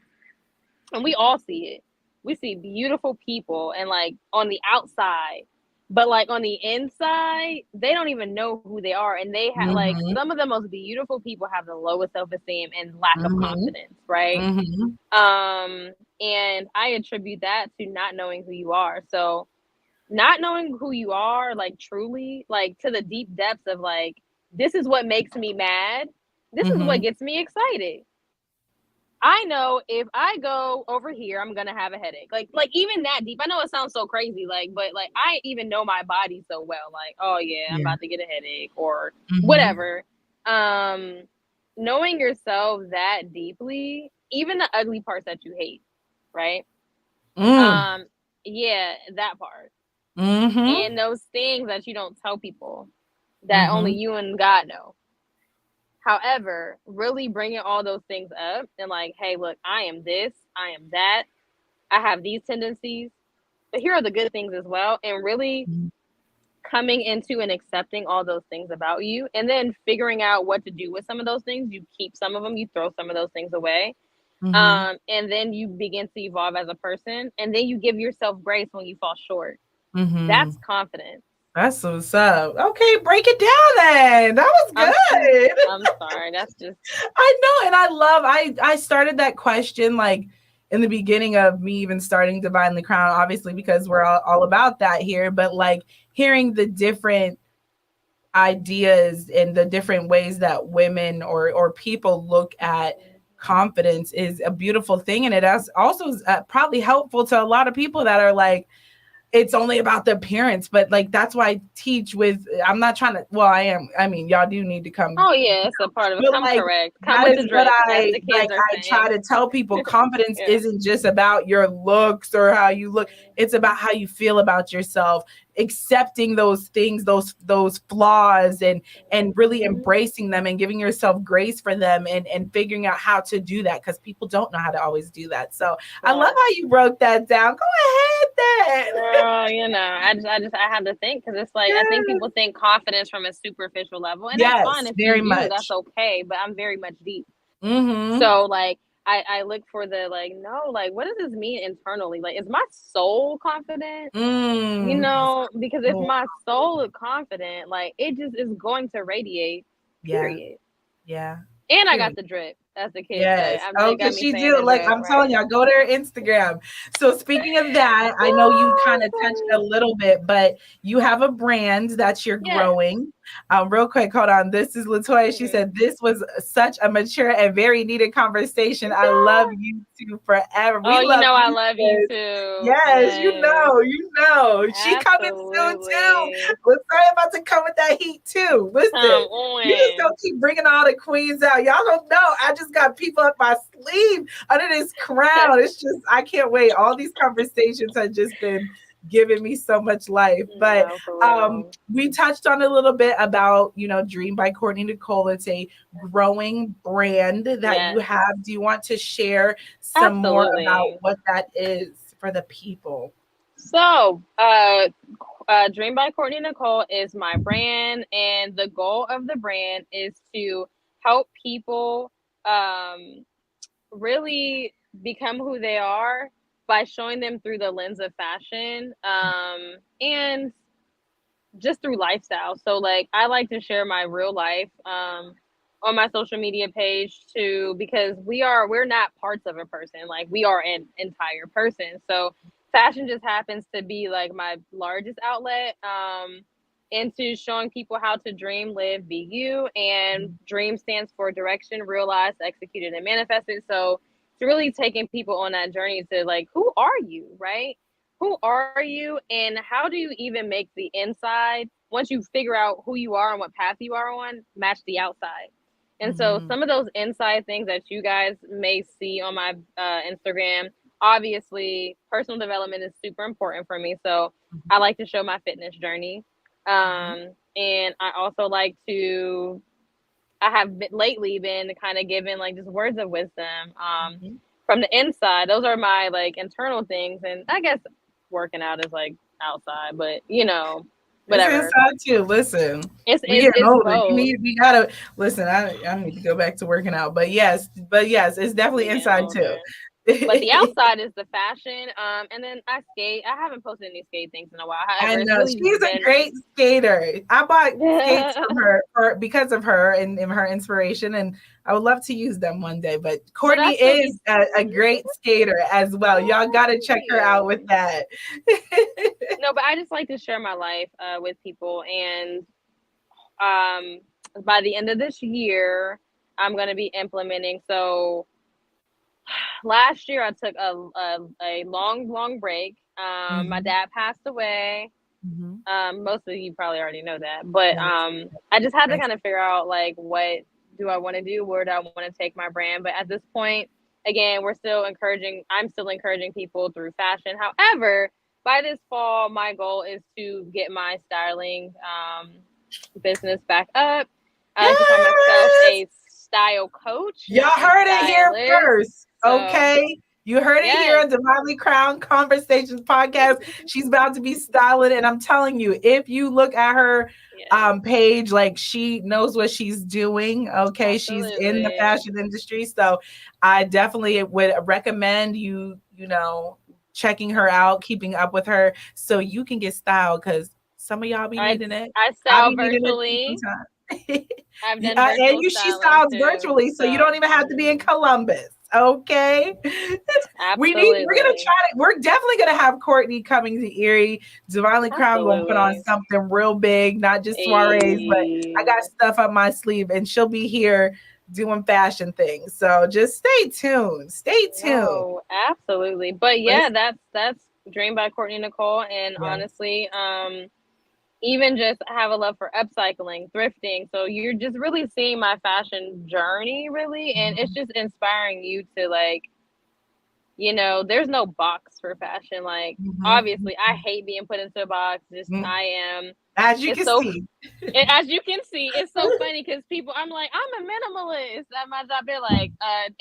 Speaker 2: and we all see it, we see beautiful people, and like on the outside, But like on the inside, they don't even know who they are, and they have like
Speaker 1: Mm-hmm.
Speaker 2: some of the most beautiful people have the lowest self-esteem and lack of
Speaker 1: Mm-hmm.
Speaker 2: confidence, right?
Speaker 1: Mm-hmm.
Speaker 2: And I attribute that to not knowing who you are. So not knowing who you are, like truly, like to the deep depths of like, this is what makes me mad. This is what
Speaker 1: Mm-hmm.
Speaker 2: gets me excited. I know if I go over here, I'm gonna have a headache. Like even that deep. I know it sounds so crazy, like, but like I even know my body so well. Like, oh yeah, I'm
Speaker 1: Yeah.
Speaker 2: about to get a headache or
Speaker 1: Mm-hmm.
Speaker 2: whatever. Um, Knowing yourself that deeply, even the ugly parts that you hate, right?
Speaker 1: Mm.
Speaker 2: Um, yeah, that part.
Speaker 1: Mm-hmm.
Speaker 2: And those things that you don't tell people that only
Speaker 1: Mm-hmm.
Speaker 2: you and God know. However, really bringing all those things up and like, hey, look, I am this, I am that, I have these tendencies, but here are the good things as well. And really coming into and accepting all those things about you and then figuring out what to do with some of those things. You keep some of them, you throw some of those things away.
Speaker 1: Mm-hmm.
Speaker 2: And then you begin to evolve as a person. And then you give yourself grace when you fall short.
Speaker 1: Mm-hmm.
Speaker 2: That's confidence.
Speaker 1: That's what's up. Okay, break it down then. That was
Speaker 2: I'm
Speaker 1: good.
Speaker 2: I'm sorry. That's just
Speaker 1: I know, and I started that question like in the beginning of me even starting Divinely Crown, obviously because we're all about that here, but like hearing the different ideas and the different ways that women or people look at confidence is a beautiful thing, and it also is probably helpful to a lot of people that are like it's only about the appearance, but like that's why I teach with I'm not trying to well, I mean, y'all do need to come,
Speaker 2: oh yeah, it's a part of it.
Speaker 1: but
Speaker 2: Come
Speaker 1: like
Speaker 2: correct. Come
Speaker 1: that
Speaker 2: with
Speaker 1: is
Speaker 2: the
Speaker 1: what
Speaker 2: drip, as
Speaker 1: I
Speaker 2: the
Speaker 1: like
Speaker 2: kids are
Speaker 1: I try
Speaker 2: saying.
Speaker 1: to tell people confidence
Speaker 2: Yeah.
Speaker 1: isn't just about your looks or how you look. It's about how you feel about yourself, accepting those things, those flaws and really
Speaker 2: Mhm.
Speaker 1: embracing them and giving yourself grace for them and figuring out how to do that because people don't know how to always do that. So I love
Speaker 2: Right.
Speaker 1: how you broke that down. Go ahead then.
Speaker 2: Girl, I have to think because it's like I think
Speaker 1: Yes.
Speaker 2: people think confidence from a superficial level, and that's fine
Speaker 1: Yes,
Speaker 2: if you
Speaker 1: very
Speaker 2: do. That's
Speaker 1: much.
Speaker 2: okay. But I'm very much deep.
Speaker 1: Mm-hmm.
Speaker 2: So like I look for the like no like what does this mean internally? Like is my soul confident? You
Speaker 1: Mm.
Speaker 2: know, because if
Speaker 1: Oh,
Speaker 2: my soul is confident, like it just is going to radiate.
Speaker 1: yeah.
Speaker 2: Period.
Speaker 1: Yeah.
Speaker 2: And I got
Speaker 1: Period.
Speaker 2: the drip, as the kids say.
Speaker 1: Yes.
Speaker 2: They
Speaker 1: Oh,
Speaker 2: got
Speaker 1: because
Speaker 2: me
Speaker 1: she
Speaker 2: saying
Speaker 1: do.
Speaker 2: the
Speaker 1: Like
Speaker 2: drip,
Speaker 1: I'm telling
Speaker 2: right?
Speaker 1: y'all, go to her Instagram. So speaking of that, I know you kind of touched a little bit, but you have a brand that you're
Speaker 2: Yes.
Speaker 1: growing. Real quick, hold on. This is Latoya. She
Speaker 2: Mhm.
Speaker 1: said this was such a mature and very needed conversation. I love you two forever. We
Speaker 2: Oh, you
Speaker 1: love
Speaker 2: know I
Speaker 1: you.
Speaker 2: love you
Speaker 1: Sis.
Speaker 2: too.
Speaker 1: Yes, you
Speaker 2: Yes.
Speaker 1: know, you know. She coming soon too.
Speaker 2: Absolutely.
Speaker 1: Latoya about to come with that heat too.
Speaker 2: Come
Speaker 1: Listen. You just gonna
Speaker 2: on.
Speaker 1: keep bringing all the queens out. Y'all don't know. I just got people up my sleeve under this crown. It's just I can't wait. All these conversations have just been giving me so much life. But
Speaker 2: No, for real.
Speaker 1: we touched on a little bit about Dream by Courtney Nicole. It's a growing brand that you
Speaker 2: Yes.
Speaker 1: have. Do you want to share some more about
Speaker 2: Absolutely.
Speaker 1: what that is for the people?
Speaker 2: So, Dream by Courtney Nicole is my brand, and the goal of the brand is to help people um, really become who they are by showing them through the lens of fashion and just through lifestyle. So, like, I like to share my real life on my social media page too, because we're not parts of a person. Like, we are an entire person. So, fashion just happens to be like my largest outlet into showing people how to dream, live, be you. And dream stands for direction, realized, executed, and manifested. So, it's really taking people on that journey to like, who are you, right? Who are you and how do you even make the inside once you figure out who you are and what path you are on match the outside. And so
Speaker 1: Mm-hmm.
Speaker 2: some of those inside things that you guys may see on my Instagram, obviously personal development is super important for me, so I like to show my fitness journey.
Speaker 1: Mm-hmm.
Speaker 2: And I also like to I have lately been kind of given like just words of wisdom
Speaker 1: Mm-hmm.
Speaker 2: from the inside. Those are my like internal things, and I guess working out is like outside, but
Speaker 1: It's
Speaker 2: whatever.
Speaker 1: inside too. Listen,
Speaker 2: It's
Speaker 1: we
Speaker 2: it's
Speaker 1: getting
Speaker 2: it's
Speaker 1: older.
Speaker 2: both.
Speaker 1: We gotta listen. I need to go back to working out. But yes, it's definitely
Speaker 2: We getting
Speaker 1: inside too.
Speaker 2: older. But the outside is the fashion. And then I skate. I haven't posted any skate things in a while.
Speaker 1: I
Speaker 2: However, it's
Speaker 1: know
Speaker 2: really
Speaker 1: she's
Speaker 2: just
Speaker 1: a
Speaker 2: been
Speaker 1: great skater. I bought skates from her because of her and her inspiration, and I would love to use them one day. But Courtney is a great skater as well. Y'all got to check her out with that.
Speaker 2: No, but I just like to share my life with people, and by the end of this year, I'm going to be implementing. So last year I took a long break. My dad passed away. Most of you probably already know that, but I just had to kind of figure out like, what do I want to do? Where do I want to take my brand? But at this point, again, I'm still encouraging people through fashion. However, by this fall, my goal is to get my styling business back up. I like to call myself a style coach.
Speaker 1: Y'all heard it here first. Okay. You heard it here on Divinely Crown'd Conversations podcast. She's about to be styling. And I'm telling you, if you look at her page, like, she knows what she's doing. Okay. Absolutely. She's in the fashion industry. So I definitely would recommend you checking her out, keeping up with her so you can get styled, because some of y'all be needing it.
Speaker 2: I style virtually.
Speaker 1: I've done and she styles virtually, so you don't even have to be in Columbus. Okay. We're definitely gonna have Courtney coming to Erie. Divinely Crown'd gonna put on something real big, not just soirees, but I got stuff up my sleeve, and she'll be here doing fashion things. So just stay tuned.
Speaker 2: Oh, absolutely. But yeah, that's Dream by Courtney Nicole. And honestly, even just have a love for upcycling, thrifting. So you're just really seeing my fashion journey, really. And it's just inspiring you to, like, there's no box for fashion. Like, obviously, I hate being put into a box. I am.
Speaker 1: As you can see.
Speaker 2: As you can see, it's so funny because I'm like, I'm a minimalist at my job. They're like,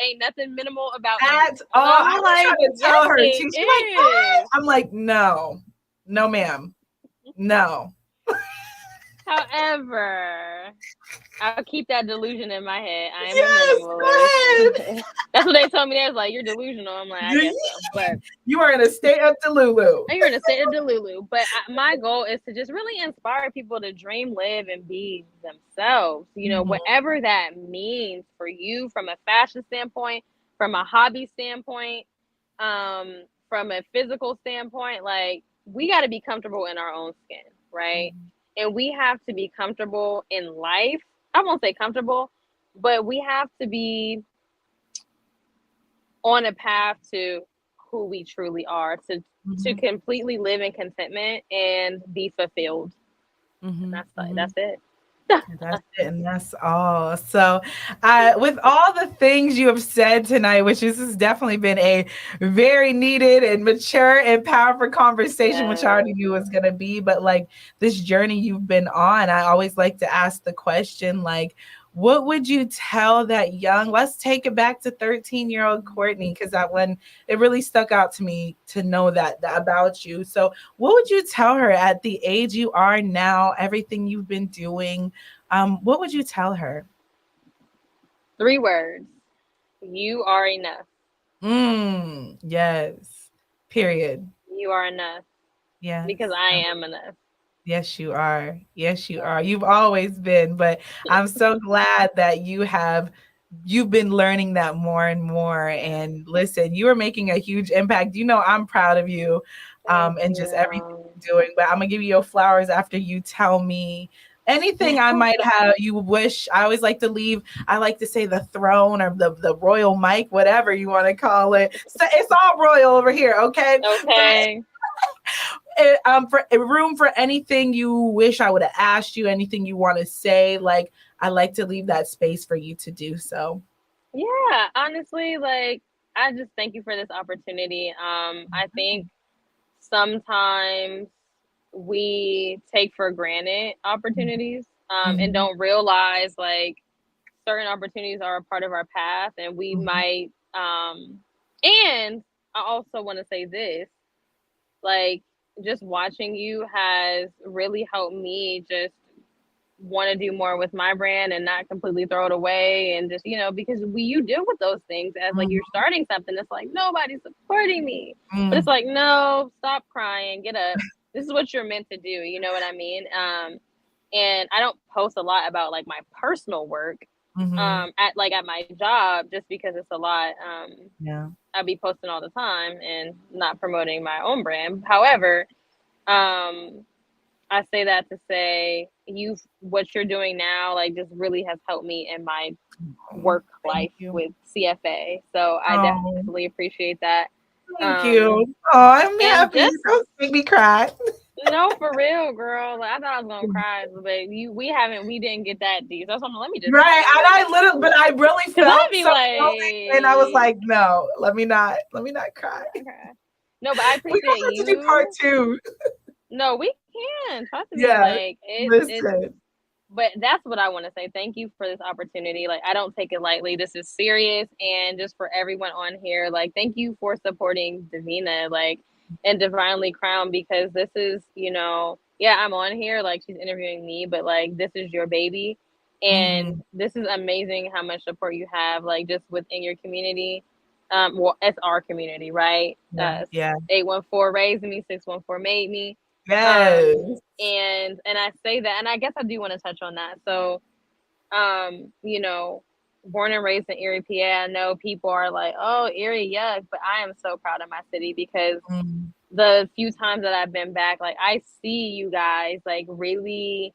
Speaker 2: ain't nothing minimal about
Speaker 1: That's all. I'm like, trying to tell her too. She's like, what? I'm like, no, ma'am. No.
Speaker 2: However, I'll keep that delusion in my head. I am a minimalist. That's what they told me. They was like, you're delusional. I'm like, I guess so. But
Speaker 1: you are in a state of delulu.
Speaker 2: You're in a state of delulu. But my goal is to just really inspire people to dream, live, and be themselves. Whatever that means for you, from a fashion standpoint, from a hobby standpoint, from a physical standpoint. Like, we got to be comfortable in our own skin, right? And we have to be comfortable in life. I won't say comfortable, but we have to be on a path to who we truly are, to completely live in contentment and be fulfilled. And that's it.
Speaker 1: That's it, and that's all. So with all the things you have said tonight, which has definitely been a very needed and mature and powerful conversation, which I already knew was going to be, but like this journey you've been on, I always like to ask the question, like, what would you tell that let's take it back to 13-year-old Courtney, because that one, it really stuck out to me to know that about you. So what would you tell her at the age you are now, everything you've been doing? What would you tell her?
Speaker 2: 3 words. You are enough.
Speaker 1: Yes. Period.
Speaker 2: You are enough.
Speaker 1: Yeah.
Speaker 2: Because I am enough.
Speaker 1: Yes, you are. Yes, you are. You've always been, but I'm so glad that you've been learning that more and more. And listen, you are making a huge impact. I'm proud of you, and just everything you're doing. But I'm gonna give you your flowers after you tell me anything I might have you wish. I always like to leave. I like to say the throne or the royal mic, whatever you want to call it. So it's all royal over here, okay?
Speaker 2: Okay.
Speaker 1: For room for anything you wish I would have asked you, anything you want to say, like, I like to leave that space for you to do so.
Speaker 2: Yeah, honestly, like, I just thank you for this opportunity. I think sometimes we take for granted opportunities, and don't realize, like, certain opportunities are a part of our path, and we might, and I also want to say this, like, just watching you has really helped me just want to do more with my brand and not completely throw it away, and just, because you deal with those things as like you're starting something that's like nobody's supporting me, but it's like, no, stop crying, get up. This is what you're meant to do. You know what I mean? And I don't post a lot about like my personal work at my job, just because it's a lot. I'll be posting all the time and not promoting my own brand. However, I say that to say what you're doing now, like, just really has helped me in my work life with CFA. So I definitely appreciate that.
Speaker 1: Thank you. Oh, I'm happy. Don't make me cry.
Speaker 2: No, for real, girl. Like, I thought I was gonna cry, but we didn't get that deep. So let me just
Speaker 1: but I really felt
Speaker 2: be
Speaker 1: and I was like, no, let me not cry.
Speaker 2: Okay. No, but I appreciate
Speaker 1: we have to do part 2.
Speaker 2: No, we can. Trust me. Like it's but that's what I want to say. Thank you for this opportunity. Like, I don't take it lightly. This is serious. And just for everyone on here, like, thank you for supporting Divina, like, and Divinely Crown'd, because this is, I'm on here, like, she's interviewing me, but like, this is your baby. And this is amazing how much support you have, like, just within your community. Well, it's our community, right? 814 raised me, 614 made me.
Speaker 1: Yes.
Speaker 2: And I say that, and I guess I do want to touch on that. So, born and raised in Erie, PA, I know people are like, oh, Erie, yuck, but I am so proud of my city, because the few times that I've been back, like, I see you guys, like, really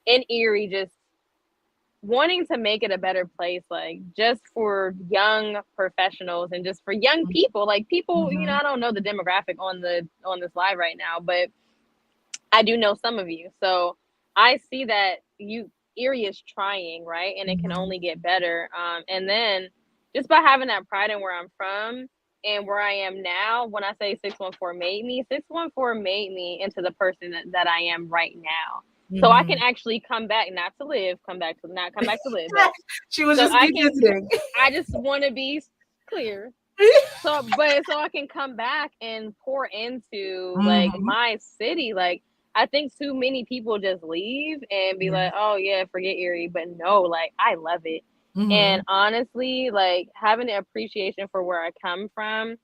Speaker 2: in Erie, just wanting to make it a better place, like, just for young professionals and just for young people, like, people, I don't know the demographic on this live right now, but I do know some of you. So I see that Erie is trying, right? And it can only get better. And then just by having that pride in where I'm from and where I am now, when I say 614 made me into the person that I am right now. So I can actually come back, not come back to live. But
Speaker 1: she was just visiting.
Speaker 2: I just want to be clear. So I can come back and pour into like my city. Like, I think too many people just leave and be like, oh yeah, forget Erie. But no, like, I love it. And honestly, like, having an appreciation for where I come from,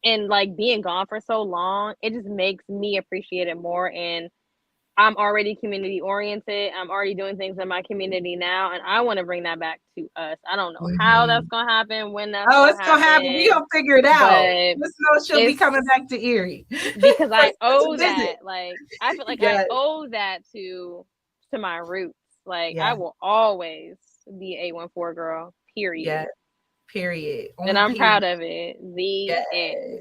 Speaker 2: and like being gone for so long, it just makes me appreciate it more. And I'm already community oriented. I'm already doing things in my community now, and I want to bring that back to us. I don't know how that's gonna happen, when that's
Speaker 1: it's gonna happen. We gonna figure it out. Just know she'll be coming back to Erie
Speaker 2: because I owe that. Like, I feel like I owe that to my roots. Like, I will always be 814 girl. Period.
Speaker 1: Period.
Speaker 2: And I'm proud of it. End.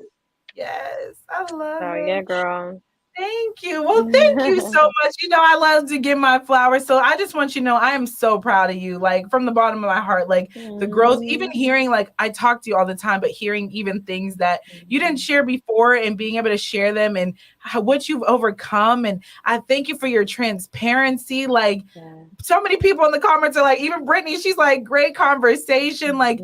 Speaker 1: Yes, I love it.
Speaker 2: Yeah, girl.
Speaker 1: Thank you. Well, thank you so much. I love to give my flowers. So I just want you to know I am so proud of you, like, from the bottom of my heart. Like, the growth, even hearing, like, I talk to you all the time, but hearing even things that you didn't share before and being able to share them and what you've overcome. And I thank you for your transparency. Like, so many people in the comments are like, even Brittany, she's like, great conversation. Like,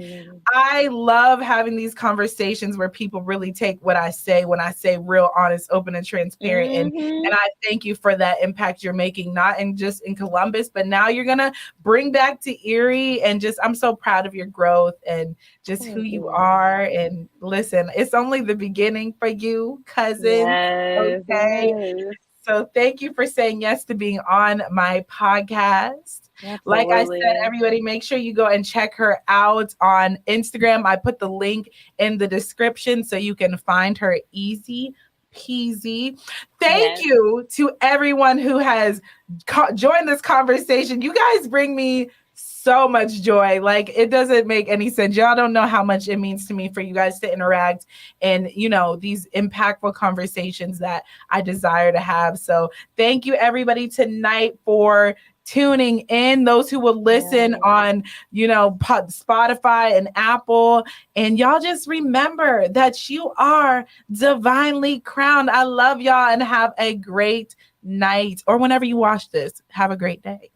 Speaker 1: I love having these conversations where people really take what I say when I say real, honest, open, and transparent. And I thank you for that impact you're making, not just in Columbus, but now you're going to bring back to Erie. And just, I'm so proud of your growth and just who you are. And listen, it's only the beginning for you, cousin. Okay. So thank you for saying yes to being on my podcast. Absolutely. Like I said, everybody, make sure you go and check her out on Instagram. I put the link in the description so you can find her easy peasy. Thank you to everyone who has joined this conversation. You guys bring me so much joy. Like, it doesn't make any sense. Y'all don't know how much it means to me for you guys to interact and, these impactful conversations that I desire to have. So thank you, everybody, tonight for tuning in, those who will listen on, Spotify and Apple. And y'all just remember that you are divinely crowned. I love y'all, and have a great night, or whenever you watch this, have a great day.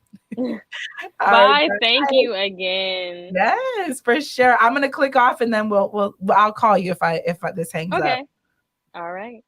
Speaker 2: Bye. Thank you again.
Speaker 1: Yes, for sure. I'm gonna click off, and then I'll call you if this hangs up.
Speaker 2: All right.